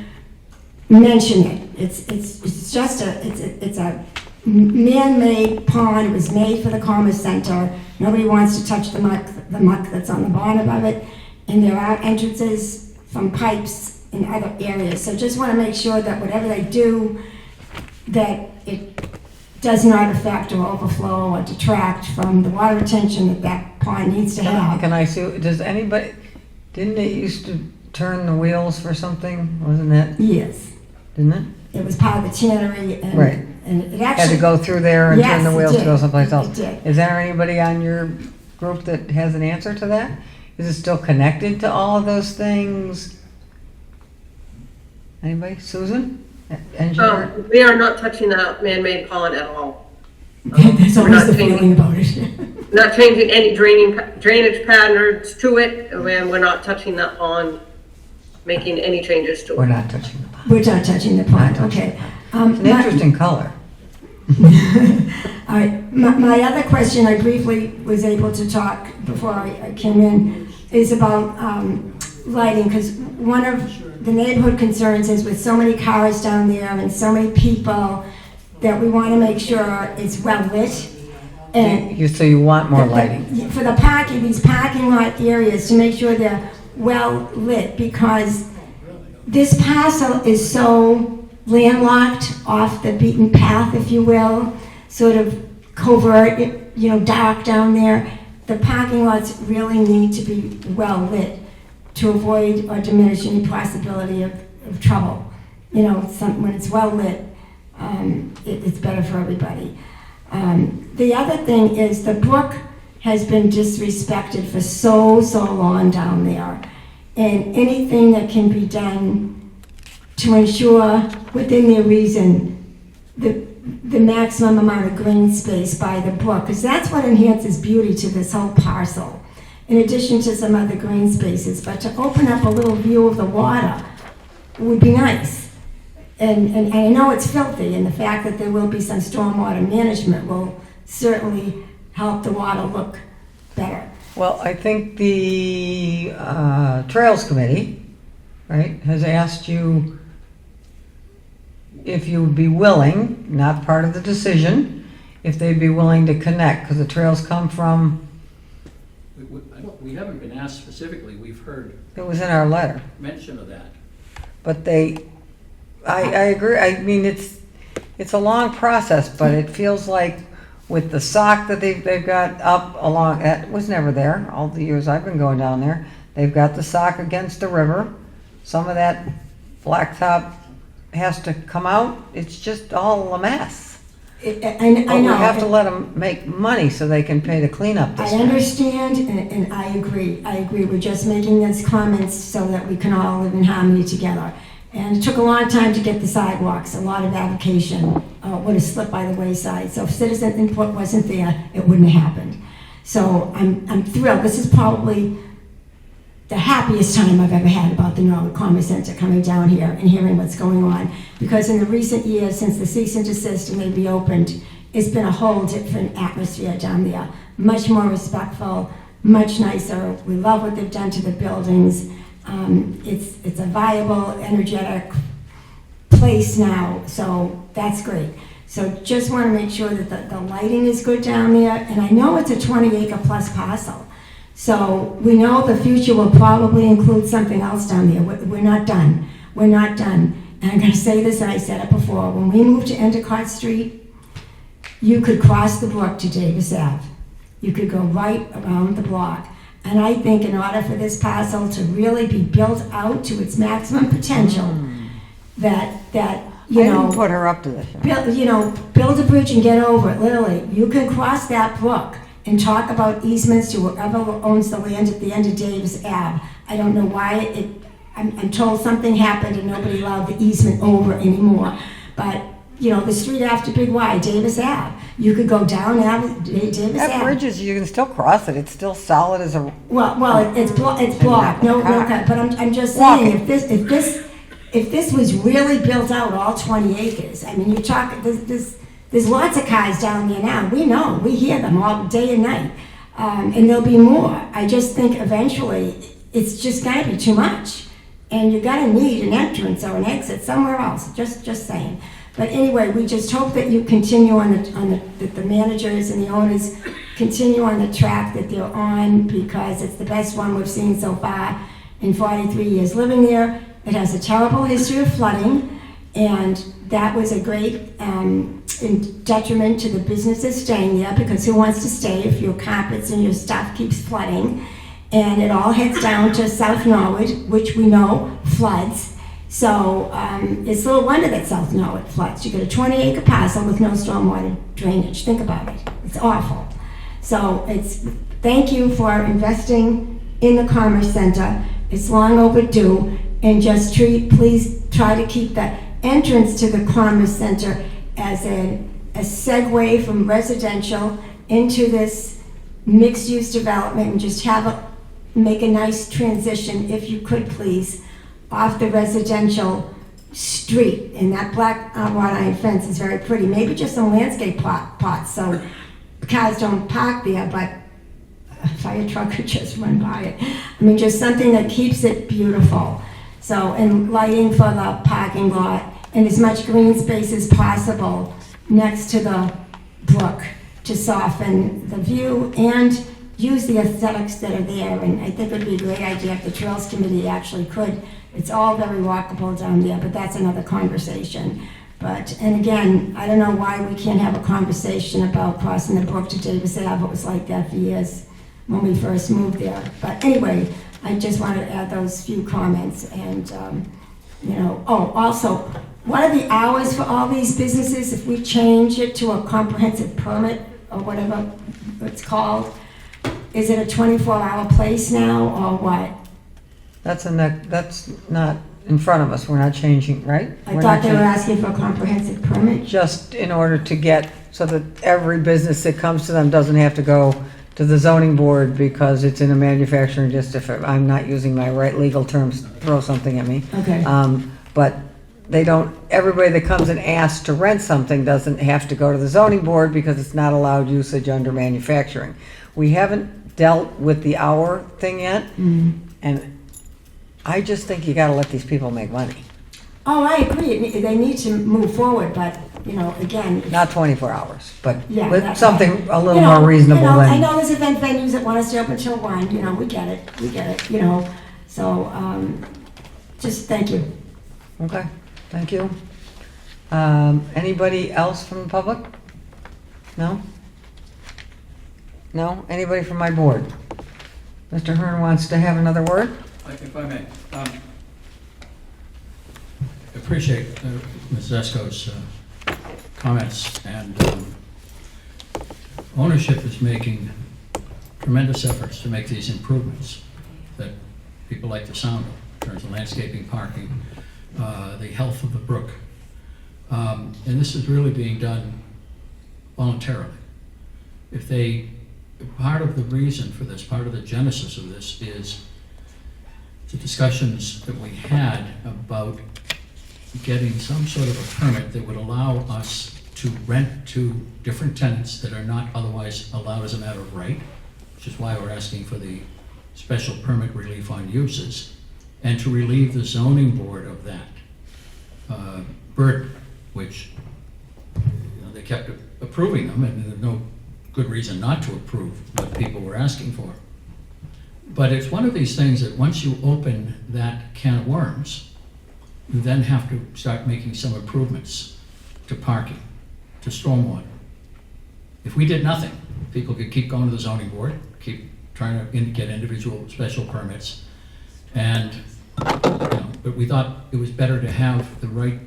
mention it. It's a man-made pond. It was made for the Commerce Center. Nobody wants to touch the muck that's on the bottom of it, and there are entrances from pipes in other areas. So just want to make sure that whatever they do, that it does not affect or overflow or detract from the water retention that pond needs to have. Can I see, does anybody, didn't it used to turn the wheels for something? Wasn't it? Yes. Didn't it? It was part of the tannery, and, Right. and it Had actually... to go through there and turn the Yes, it wheels to did. go someplace else. It did. Is there anybody on your group that has an answer to that? Is it still connected to all of those things? Anybody? Susan? Engineer? We are not touching that man-made pond at all. That's We're always not the changing- feeling about it. Not changing any drainage patterns to it, and we're not touching that pond, making any changes to We're it. not touching the pond. We're not touching the pond, okay. It's an interesting color. All right, my other question, I briefly was able to talk before I came in, is about lighting, because one of the neighborhood concerns is with so many cars down there and so many people, that we want to make sure it's well lit. And So you want more lighting? for the parking, these parking lot areas, to make sure they're well lit, because this parcel is so landlocked off the beaten path, if you will, sort of covert, dark down there. The parking lots really need to be well lit to avoid or diminish any possibility of trouble. When it's well lit, it's better for everybody. The other thing is the brook has been disrespected for so long down there. And anything that can be done to ensure, within their reason, the maximum amount of green space by the brook, because that's what enhances beauty to this whole parcel, in addition to some other green spaces. But to open up a little view of the water would be nice. And I know it's filthy, and the fact that there will be some stormwater management will certainly help the water look better. Well, I think the Trails Committee, right, has asked you if you would be willing, not part of the decision, if they'd be willing to connect, because the trails come from, We haven't been asked specifically, we've heard it was in our letter. mention of that. But I agree, I mean, it's a long process, but it feels like with the sock that they've got up along, that was never there, all the years I've been going down there. They've got the sock against the river. Some of that blacktop has to come out. It's just all a mess. I But know. we have to let them make money so they can pay to clean up I this. understand, and I agree. We're just making these comments so that we can all live in harmony together. And it took a long time to get the sidewalks, a lot of application would have slipped by the wayside. So if citizen input wasn't there, it wouldn't have happened. So I'm thrilled. This is probably the happiest time I've ever had about the Norwood Commerce Center, coming down here and hearing what's going on. Because in the recent years, since the cease and desist and they reopened, it's been a whole different atmosphere down there. Much more respectful, much nicer. We love what they've done to the buildings. It's a viable, energetic place now, so that's great. So just want to make sure that the lighting is good down there, and I know it's a 20-acre plus parcel. So we know the future will probably include something else down there. We're not done. We're not done. And I'm going to say this, and I said it before. When we moved to Endicott Street, you could cross the brook to Davis Ave. You could go right around the block. And I think in order for this parcel to really be built out to its maximum potential, that, you I know. didn't put her up to this. Build a bridge and get over it, literally. You can cross that brook and talk about easements to whoever owns the land at the end of Davis Ave. I don't know why I'm told something happened and nobody allowed the easement over anymore. But, the street after Big Y, Davis Ave, you could go down Davis Ave. That bridge is, you can still cross it, it's still solid as a, Well, it's blocked, no, but I'm just saying, if this was really built out, all 20 acres, I mean, you talk, there's lots of cars down there now, we hear them all day and night, and there'll be more. I just think eventually, it's just gonna be too much, and you're gonna need an entrance or an exit somewhere else, just saying. But anyway, we just hope that you continue that the managers and the owners continue on the track that they're on, because it's the best one we've seen so far in 43 years living there. It has a terrible history of flooding, and that was a great detriment to the businesses staying there, because who wants to stay if your carpets and your stuff keeps flooding? And it all heads down to South Norwood, which we know floods. So it's little wonder that South Norwood floods. You get a 20-acre parcel with no stormwater drainage. Think about it. It's awful. So thank you for investing in the Commerce Center. It's long overdue. And just please try to keep the entrance to the Commerce Center as a segue from residential into this mixed-use development, and just make a nice transition, if you could please, off the residential street. And that black wrought iron fence is very pretty. Maybe just some landscape pots so cars don't park there, but a fire truck could just run by it. I mean, just something that keeps it beautiful. So, and lighting for the parking lot, and as much green space as possible next to the brook to soften the view and use the aesthetics that are there. And I think it would be a great idea if the Trails Committee actually could. It's all very walkable down there, but that's another conversation. And again, I don't know why we can't have a conversation about crossing the brook to Davis Ave. It was like that for years when we first moved there. But anyway, I just wanted to add those few comments. And, also, what are the hours for all these businesses if we change it to a comprehensive permit or whatever it's called? Is it a 24-hour place now, or what? that's not in front of us, we're not changing, right? I thought they were asking for a comprehensive permit. Just in order to get, so that every business that comes to them doesn't have to go to the zoning board because it's in a manufacturing district. If I'm not using my right legal terms, throw something at me. Okay. But everybody that comes and asks to rent something doesn't have to go to the zoning board because it's not allowed usage under manufacturing. We haven't dealt with the hour thing yet, and I just think you gotta let these people make money. Oh, I agree. They need to move forward, but, again. Not 24 hours, but Yeah, with that's something right. a little more reasonable I than. know there's event venues that want to stay open till 1, we get it, So, just thank you. Okay, thank you. Anybody else from the public? No? No? Anybody from my board? Mr. Hearn wants to have another word? If I may. Appreciate Ms. Zesko's comments, and ownership is making tremendous efforts to make these improvements that people like the sound of, in terms of landscaping, parking, the health of the brook. And this is really being done voluntarily. Part of the reason for this, part of the genesis of this is the discussions that we had about getting some sort of a permit that would allow us to rent to different tenants that are not otherwise allowed as a matter of right, which is why we're asking for the special permit relief on uses, and to relieve the zoning board of that burden, which they kept approving them, and there's no good reason not to approve what people were asking for. But it's one of these things that once you open that can of worms, you then have to start making some improvements to parking, to stormwater. If we did nothing, people could keep going to the zoning board, keep trying to get individual special permits. And, but we thought it was better to have the right,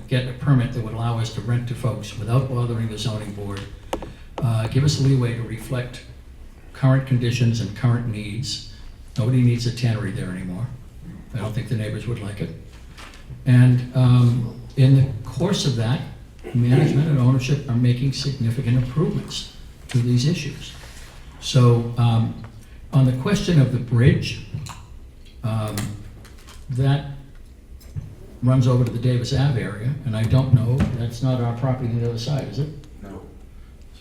get a permit that would allow us to rent to folks without bothering the zoning board. Give us leeway to reflect current conditions and current needs. Nobody needs a tannery there anymore. I don't think the neighbors would like it. And in the course of that, management and ownership are making significant improvements to these issues. So on the question of the bridge, that runs over to the Davis Ave area, and I don't know, that's not our property on the other side, is it? No.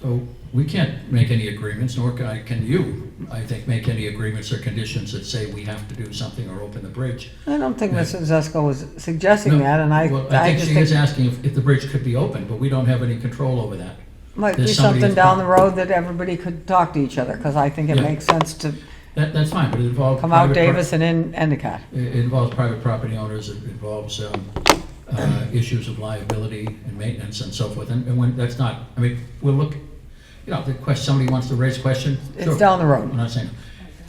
So we can't make any agreements, nor can you, I think, make any agreements or conditions that say we have to do something or open the bridge. I don't think Mrs. Zesko was suggesting No. that, and Well, I think just she is asking if the bridge could be open, but we don't have any control over that. might be There's somebody something that's down the road that everybody could talk to each other, because I think it Yeah. makes sense to That's fine, but it involves. come out private pro- Davis and in Endicott. It involves private property owners, it involves issues of liability and maintenance and so forth. And when, that's not, I mean, we'll look, the question, somebody wants to raise a question? It's Sure. down the road. I'm not saying.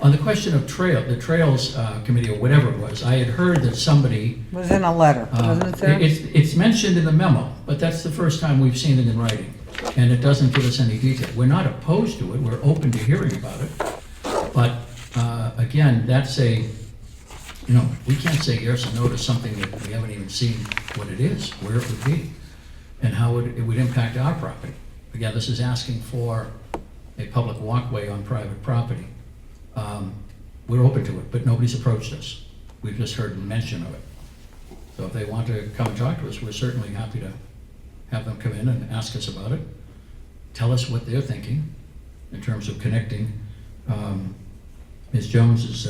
On the question of the Trails Committee or whatever it was, I had heard that somebody. It was in a letter, wasn't it, Sarah? It's mentioned in the memo, but that's the first time we've seen it in writing. And it doesn't give us any detail. We're not opposed to it, we're open to hearing about it. But again, that's we can't say yes or no to something that we haven't even seen what it is, where it would be, and how it would impact our property. Again, this is asking for a public walkway on private property. We're open to it, but nobody's approached us. We've just heard mention of it. So if they want to come and talk to us, we're certainly happy to have them come in and ask us about it, tell us what they're thinking in terms of connecting. Ms. Jones's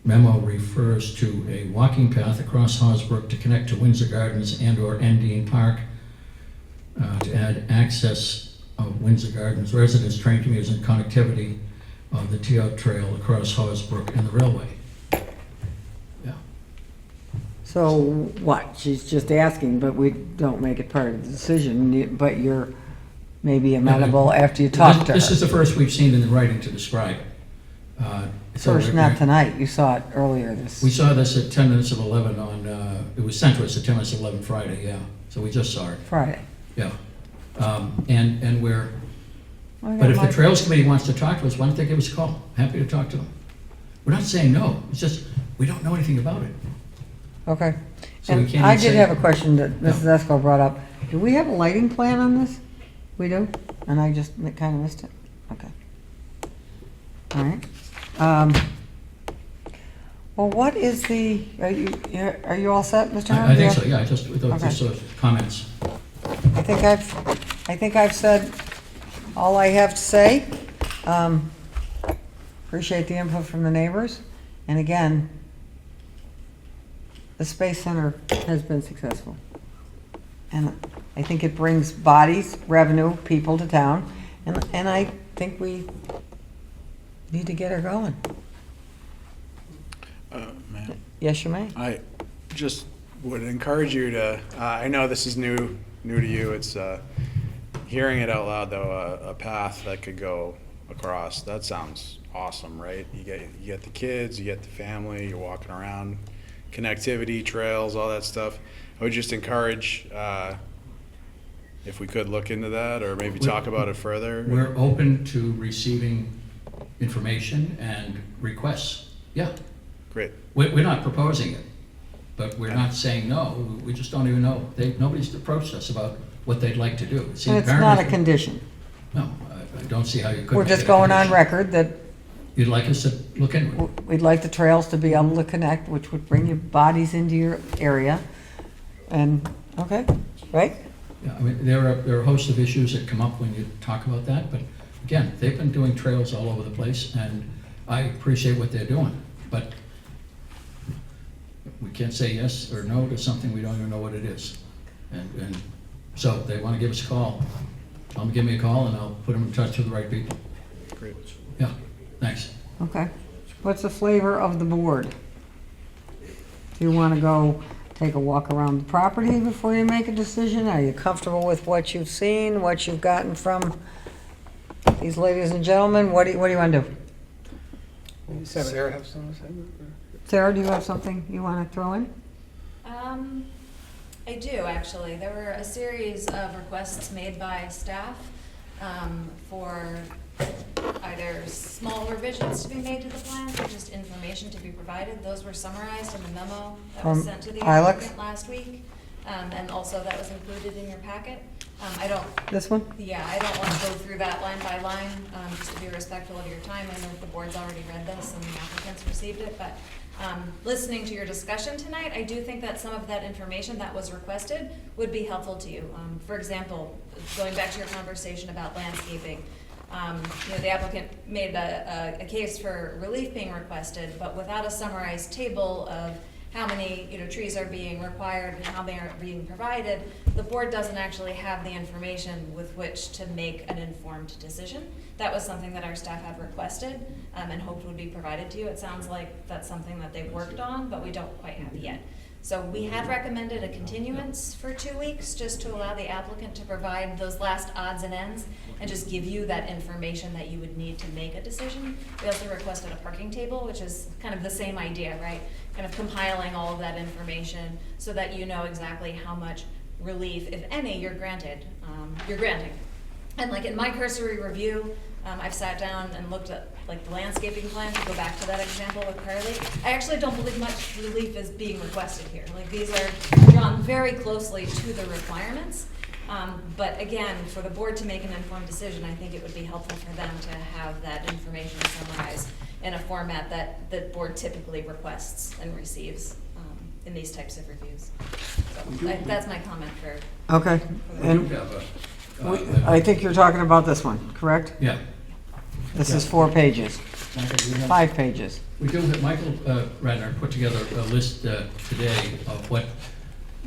memo refers to a walking path across Hosbrook to connect to Windsor Gardens and/or Endine Park to add access of Windsor Gardens residents, train commuters, and connectivity of the T-Out Trail across Hosbrook and the railway. Yeah. So what? She's just asking, but we don't make it part of the decision, but you're maybe amenable after you talk to her. This is the first we've seen in the writing to describe it. First, not tonight. You saw it earlier We saw this at 10 minutes of 11 on, it was sent to us at 10 minutes of 11 Friday, yeah. So we just saw it, Friday. yeah. And we're, I but if got the Trails Committee wants to talk to us, why don't they give us a call? Happy to talk to them. We're not saying no, it's just, we don't know anything about it. Okay. So we And can't I even did say- have a question that Mrs. Esco brought up. Do we have a lighting plan on this? We do? And I just kind of missed it? Okay. All right. Well, what is are you all set, Mr. Harmon? I think so, yeah, just with Okay. those sort of comments. I think I've said all I have to say. Appreciate the input from the neighbors. And again, the Space Center has been successful. And I think it brings bodies, revenue, people to town. And I think we need to get her going. Ma'am, Yes, you may. I just would encourage you to, I know this is new to you, it's, hearing it out loud though, a path that could go across, that sounds awesome, right? You get the kids, you get the family, you're walking around, connectivity, trails, all that stuff. I would just encourage, if we could look into that or maybe talk about it further. We're open to receiving information and requests, yeah. Great. We're not proposing it, but we're not saying no, we just don't even know. Nobody's approached us about what they'd like to do. See, And it's not a apparently- condition. No, I don't see how you could. We're make just it a going on condition. record that You'd like us to look into it? we'd like the trails to be able to connect, which would bring your bodies into your area. And, okay, right? Yeah, I mean, there are a host of issues that come up when you talk about that, but again, they've been doing trails all over the place, and I appreciate what they're doing, but we can't say yes or no to something we don't even know what it is. And so if they want to give us a call, tell them to give me a call, and I'll put them in touch with the right people. Great. Yeah, thanks. Okay. What's the flavor of the board? Do you want to go take a walk around the property before you make a decision? Are you comfortable with what you've seen, what you've gotten from These ladies and gentlemen, what do you want to do? Sarah have something to say? Sarah, do you have something you want to throw in? I do, actually. There were a series of requests made by staff for either small revisions to be made to the plans or just information to be provided. Those were summarized in the memo that was From sent to the Ilex? applicant last week, and also that was included in your packet. This one? Yeah, I don't want to go through that line by line, just to be respectful of your time. I know the board's already read this and the applicants received it, but listening to your discussion tonight, I do think that some of that information that was requested would be helpful to you. For example, going back to your conversation about landscaping, the applicant made a case for relief being requested, but without a summarized table of how many, trees are being required and how they are being provided, the board doesn't actually have the information with which to make an informed decision. That was something that our staff had requested and hoped would be provided to you. It sounds like that's something that they've worked on, but we don't quite have it yet. So we had recommended a continuance for 2 weeks just to allow the applicant to provide those last odds and ends and just give you that information that you would need to make a decision. We also requested a parking table, which is kind of the same idea, right? Kind of compiling all of that information so that you know exactly how much relief, if any, you're granting. And like in my cursory review, I've sat down and looked at like the landscaping plan, to go back to that example with Carly. I actually don't believe much relief is being requested here. Like these are drawn very closely to the requirements. But again, for the board to make an informed decision, I think it would be helpful for them to have that information summarized in a format that the board typically requests and receives in these types of reviews. So that's my comment for. Okay, and I think you're talking about this one, correct? Yeah. This is 4 pages, Michael, do you have- 5 pages. We do, Michael Radner put together a list today of what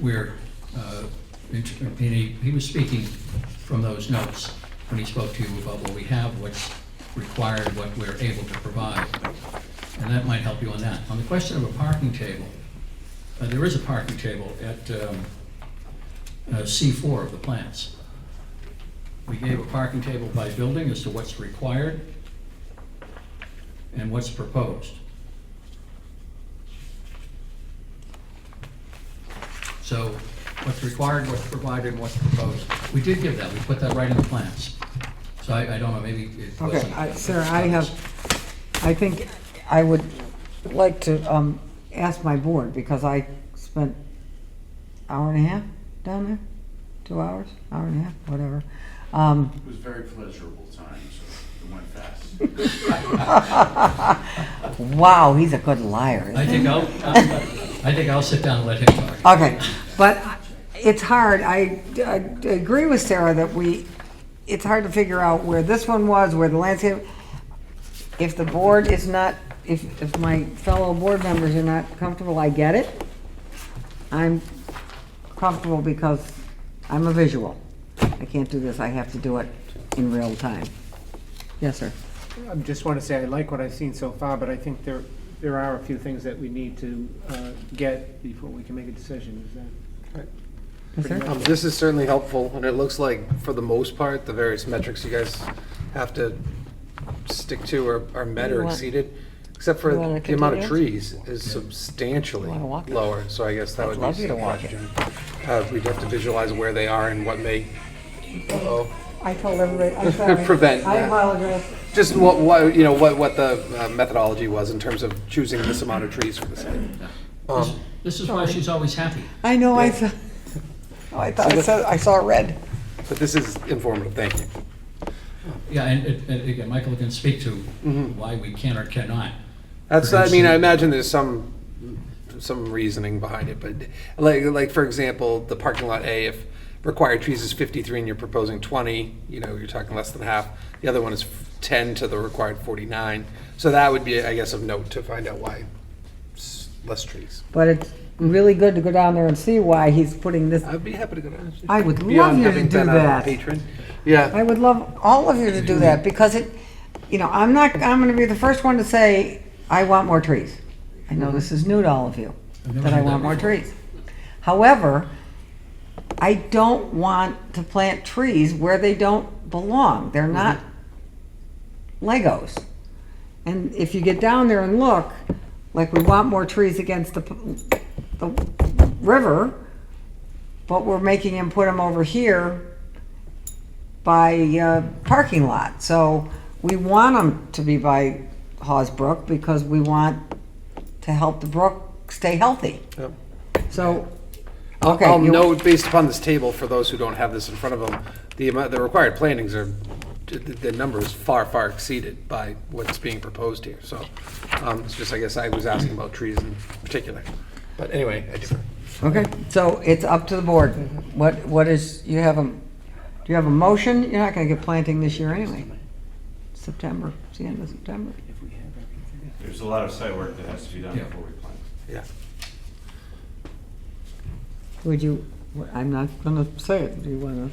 we're, and he was speaking from those notes when he spoke to you about what we have, what's required, what we're able to provide. And that might help you on that. On the question of a parking table, there is a parking table at C4 of the plans. We gave a parking table by building as to what's required and what's proposed. So what's required, what's provided, and what's proposed. We did give that, we put that right in the plans. So I don't know, maybe it wasn't. Okay, Sarah, I think I would like to ask my board, because I spent hour and a half down there, 2 hours, hour and a half, whatever. It was very pleasurable time, so it went fast. Wow, he's a good liar. I think I'll sit down and let him talk. Okay, but it's hard, I agree with Sarah that it's hard to figure out where this one was, where the landscape, if the board is not, if my fellow board members are not comfortable, I get it. I'm comfortable because I'm a visual. I can't do this, I have to do it in real time. Yes, sir. I just want to say I like what I've seen so far, but I think there are a few things that we need to get before we can make a decision. Is that Yes, sir. This is certainly helpful, and it looks like, for the most part, the various metrics you guys have to stick to are met or exceeded, except for you want to the amount of continue? trees is substantially You wanna walk it? lower, so I guess that I'd would love be you to some walk it. question. We'd have to visualize where they are and what may I told everybody, I'm sorry. prevent I that. apologize. Just what the methodology was in terms of choosing this amount of trees for the site. This is why she's always happy. I know, I thought I saw red. But this is informative, thank you. Yeah, and again, Michael can speak to why we can or cannot. That's, I mean, I imagine there's some reasoning behind it, but like for example, the parking lot A, if required trees is 53 and you're proposing 20, you're talking less than half. The other one is 10 to the required 49. So that would be, I guess, of note to find out why less trees. But it's really good to go down there and see why he's putting this. I'd be happy to go down. I would love Beyond you to having do been a that. patron. Yeah. I would love all of you to do that, because I'm going to be the first one to say, I want more trees. I know this is new to all of you, that I want more trees. However, I don't want to plant trees where they don't belong. They're not Legos. And if you get down there and look, like we want more trees against the river, but we're making him put them over here by parking lot. So we want them to be by Hawes Brook because we want to help the brook stay healthy. Yep. So, I'll okay. note, based upon this table, for those who don't have this in front of them, the required plantings are, the number is far, far exceeded by what's being proposed here. So it's just, I guess I was asking about trees in particular. But anyway, I differ. Okay, so it's up to the board. What is, do you have a motion? You're not gonna get planting this year anyway. September, it's the end of September. There's a lot of site work that has to be done Yeah. before we plant. Yeah. Would you, I'm not gonna say it, do you wanna,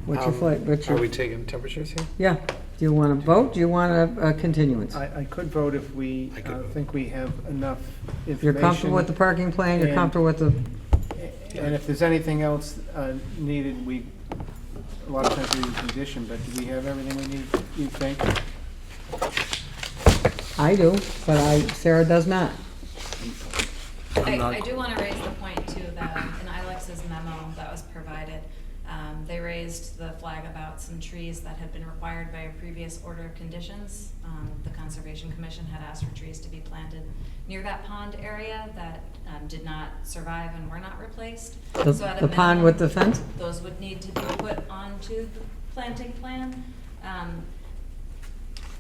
what's your flight, what's Are we your, taking temperatures here? yeah, do you wanna vote, do you want a continuance? I could vote if we think we have enough information. You're comfortable with the parking plan, you're and- comfortable with the, And if there's anything else needed, a lot of times we use condition, but do we have everything we need, you think? I do, but Sarah does not. I do want to raise the point too that in ILEX's memo that was provided, they raised the flag about some trees that had been required by a previous order of conditions. The Conservation Commission had asked for trees to be planted near that pond area that did not survive and were not replaced. So at a The pond minimum, with the fence? those would need to be put onto the planting plan.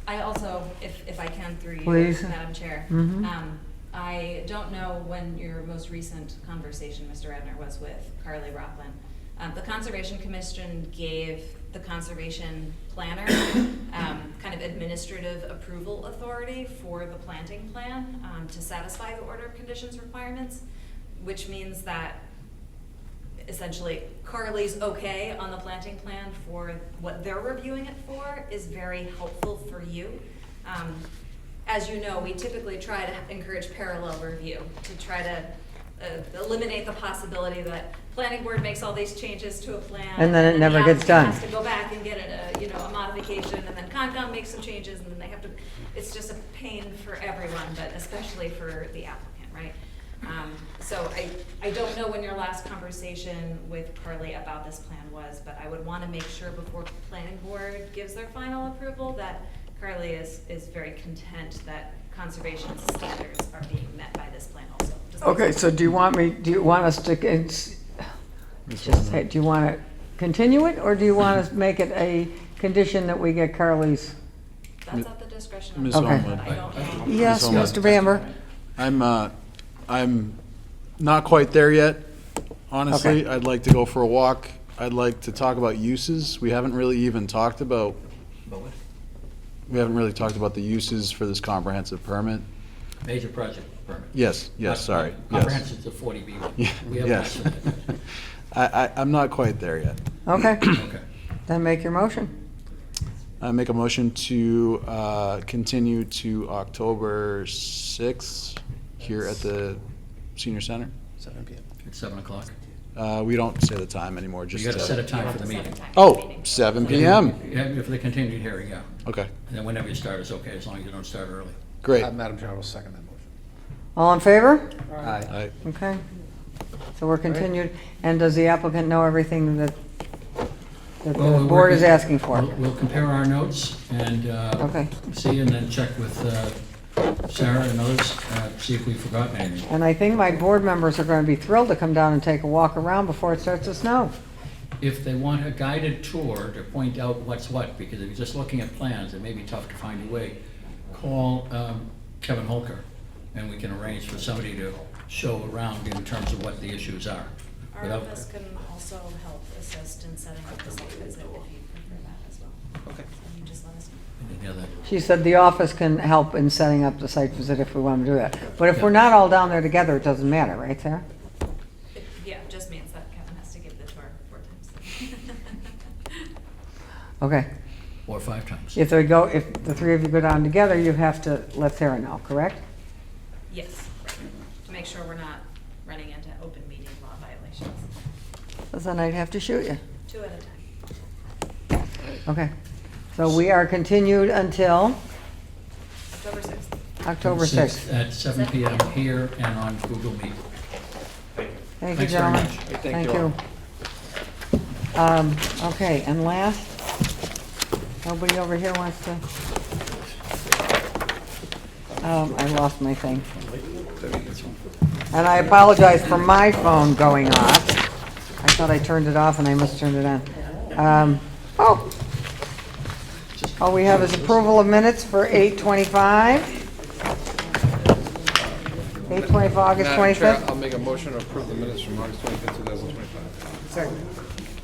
I also, if I can through you, Please. Madam Chair, Mhm. I don't know when your most recent conversation, Mr. Edner, was with Carly Rockland. The Conservation Commission gave the conservation planner kind of administrative approval authority for the planting plan to satisfy the order of conditions requirements, which means that essentially Carly's okay on the planting plan for what they're reviewing it for is very helpful for you. As you know, we typically try to encourage parallel review to try to eliminate the possibility that planning board makes all these changes to a plan. And then it never the gets done. applicant has to go back and get it a modification, and then Concom makes some changes, and then they have to, it's just a pain for everyone, but especially for the applicant, right? So I don't know when your last conversation with Carly about this plan was, but I would want to make sure before planning board gives their final approval that Carly is very content that conservation standards are being met by this plan also. Okay, so do you want us to, just say, do you want to continue it, or do you want to make it a condition that we get Carly's? That's at the discretion of Ms. the Okay. board, but I don't know. Yes, Ms. Mr. Bamber? I'm not quite there yet, honestly. Okay. I'd like to go for a walk. I'd like to talk about uses. We haven't really even talked about, we haven't really talked about the uses for this comprehensive permit. Major project permit. Yes, yes, sorry. Yes. Comprehensive to 40B. Yeah, We have yes. less than that. I'm not quite there yet. Okay, Okay. then make your motion. I make a motion to continue to October 6th here at the senior center. 7 p.m. At 7 o'clock. We don't say the time anymore, You just. got to set a time for the Set a meeting. time for the Oh, meeting. 7 p.m. Yeah, for the continued hearing, yeah. Okay, And then whenever you start, it's okay, as long as you don't start early. great. Madam Chair, I will second that motion. All in favor? Aye. Okay. So we're continued, and does the applicant know everything that the Well, we're board is working- asking for? We'll compare our notes and Okay. see, and then check with Sarah and others, see if we've forgotten anything. And I think my board members are going to be thrilled to come down and take a walk around before it starts to snow. If they want a guided tour to point out what's what, because if you're just looking at plans, it may be tough to find a way, call Kevin Holker, and we can arrange for somebody to show around in terms of what the issues are. Our Without- office can also help assist in setting up the site visit if you prefer that as well. Okay. So you just let us know. Any other- She said the office can help in setting up the site visit if we want to do that. But if we're not all down there together, it doesn't matter, right, Sarah? Yeah, it just means that Kevin has to give the tour 4 times. Okay. Or 5 times. If the three of you go down together, you have to let Sarah know, correct? Yes, right. To make sure we're not running into open meeting law violations. Because then I'd have to shoot you. 2 at a time. Okay. So we are continued until October 6th. October 6th. At 7 PM here and on Google Meet. Thank you, Thanks very gentlemen. much. Thank you. Okay, and last, nobody over here wants to? I lost my thing. And I apologize for my phone going off. I thought I turned it off and I must turn it on. All we have is approval of minutes for 8:25. 8:25, August Madam Chair, 25th. I'll make a motion to approve the minutes from August 25th, 2025.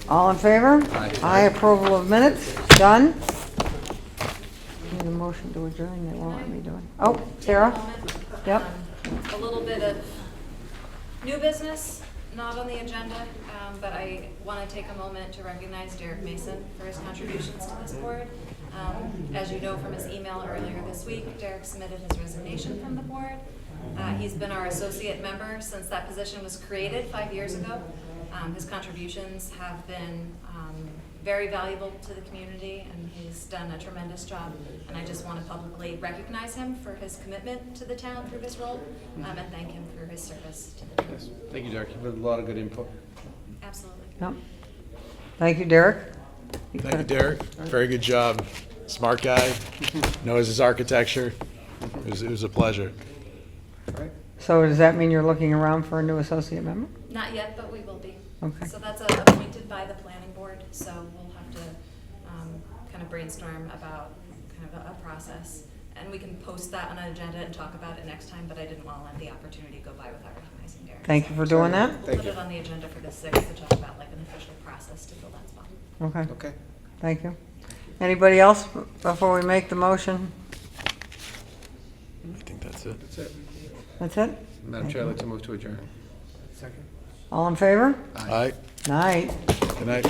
All in favor? Aye. Aye, approval of minutes, done. Need a motion to adjourn, they won't let me do it. Oh, Sarah? Yep. A little bit of new business, not on the agenda, but I want to take a moment to recognize Derek Mason for his contributions to this board. As you know from his email earlier this week, Derek submitted his resignation from the board. He's been our associate member since that position was created 5 years ago. His contributions have been very valuable to the community, and he's done a tremendous job. And I just want to publicly recognize him for his commitment to the town through this role, and thank him for his service to the town. Yes, thank you, Derek. You had a lot of good input. Absolutely. Yep. Thank you, Derek. Thank you, Derek. Very good job. Smart guy, knows his architecture. It was a pleasure. So does that mean you're looking around for a new associate member? Not yet, but we will be. Okay. So that's appointed by the planning board, so we'll have to kind of brainstorm about kind of a process. And we can post that on an agenda and talk about it next time, but I didn't want to let the opportunity go by without recognizing Derek. Thank you for doing that. We'll put it on the agenda for the 6th to talk about like an official process to fill that spot. Okay, Okay. thank you. Anybody else before we make the motion? I think that's it. That's it. That's it? Madam Chair, I'd like to move to adjourn. All in favor? All right, Night. good night.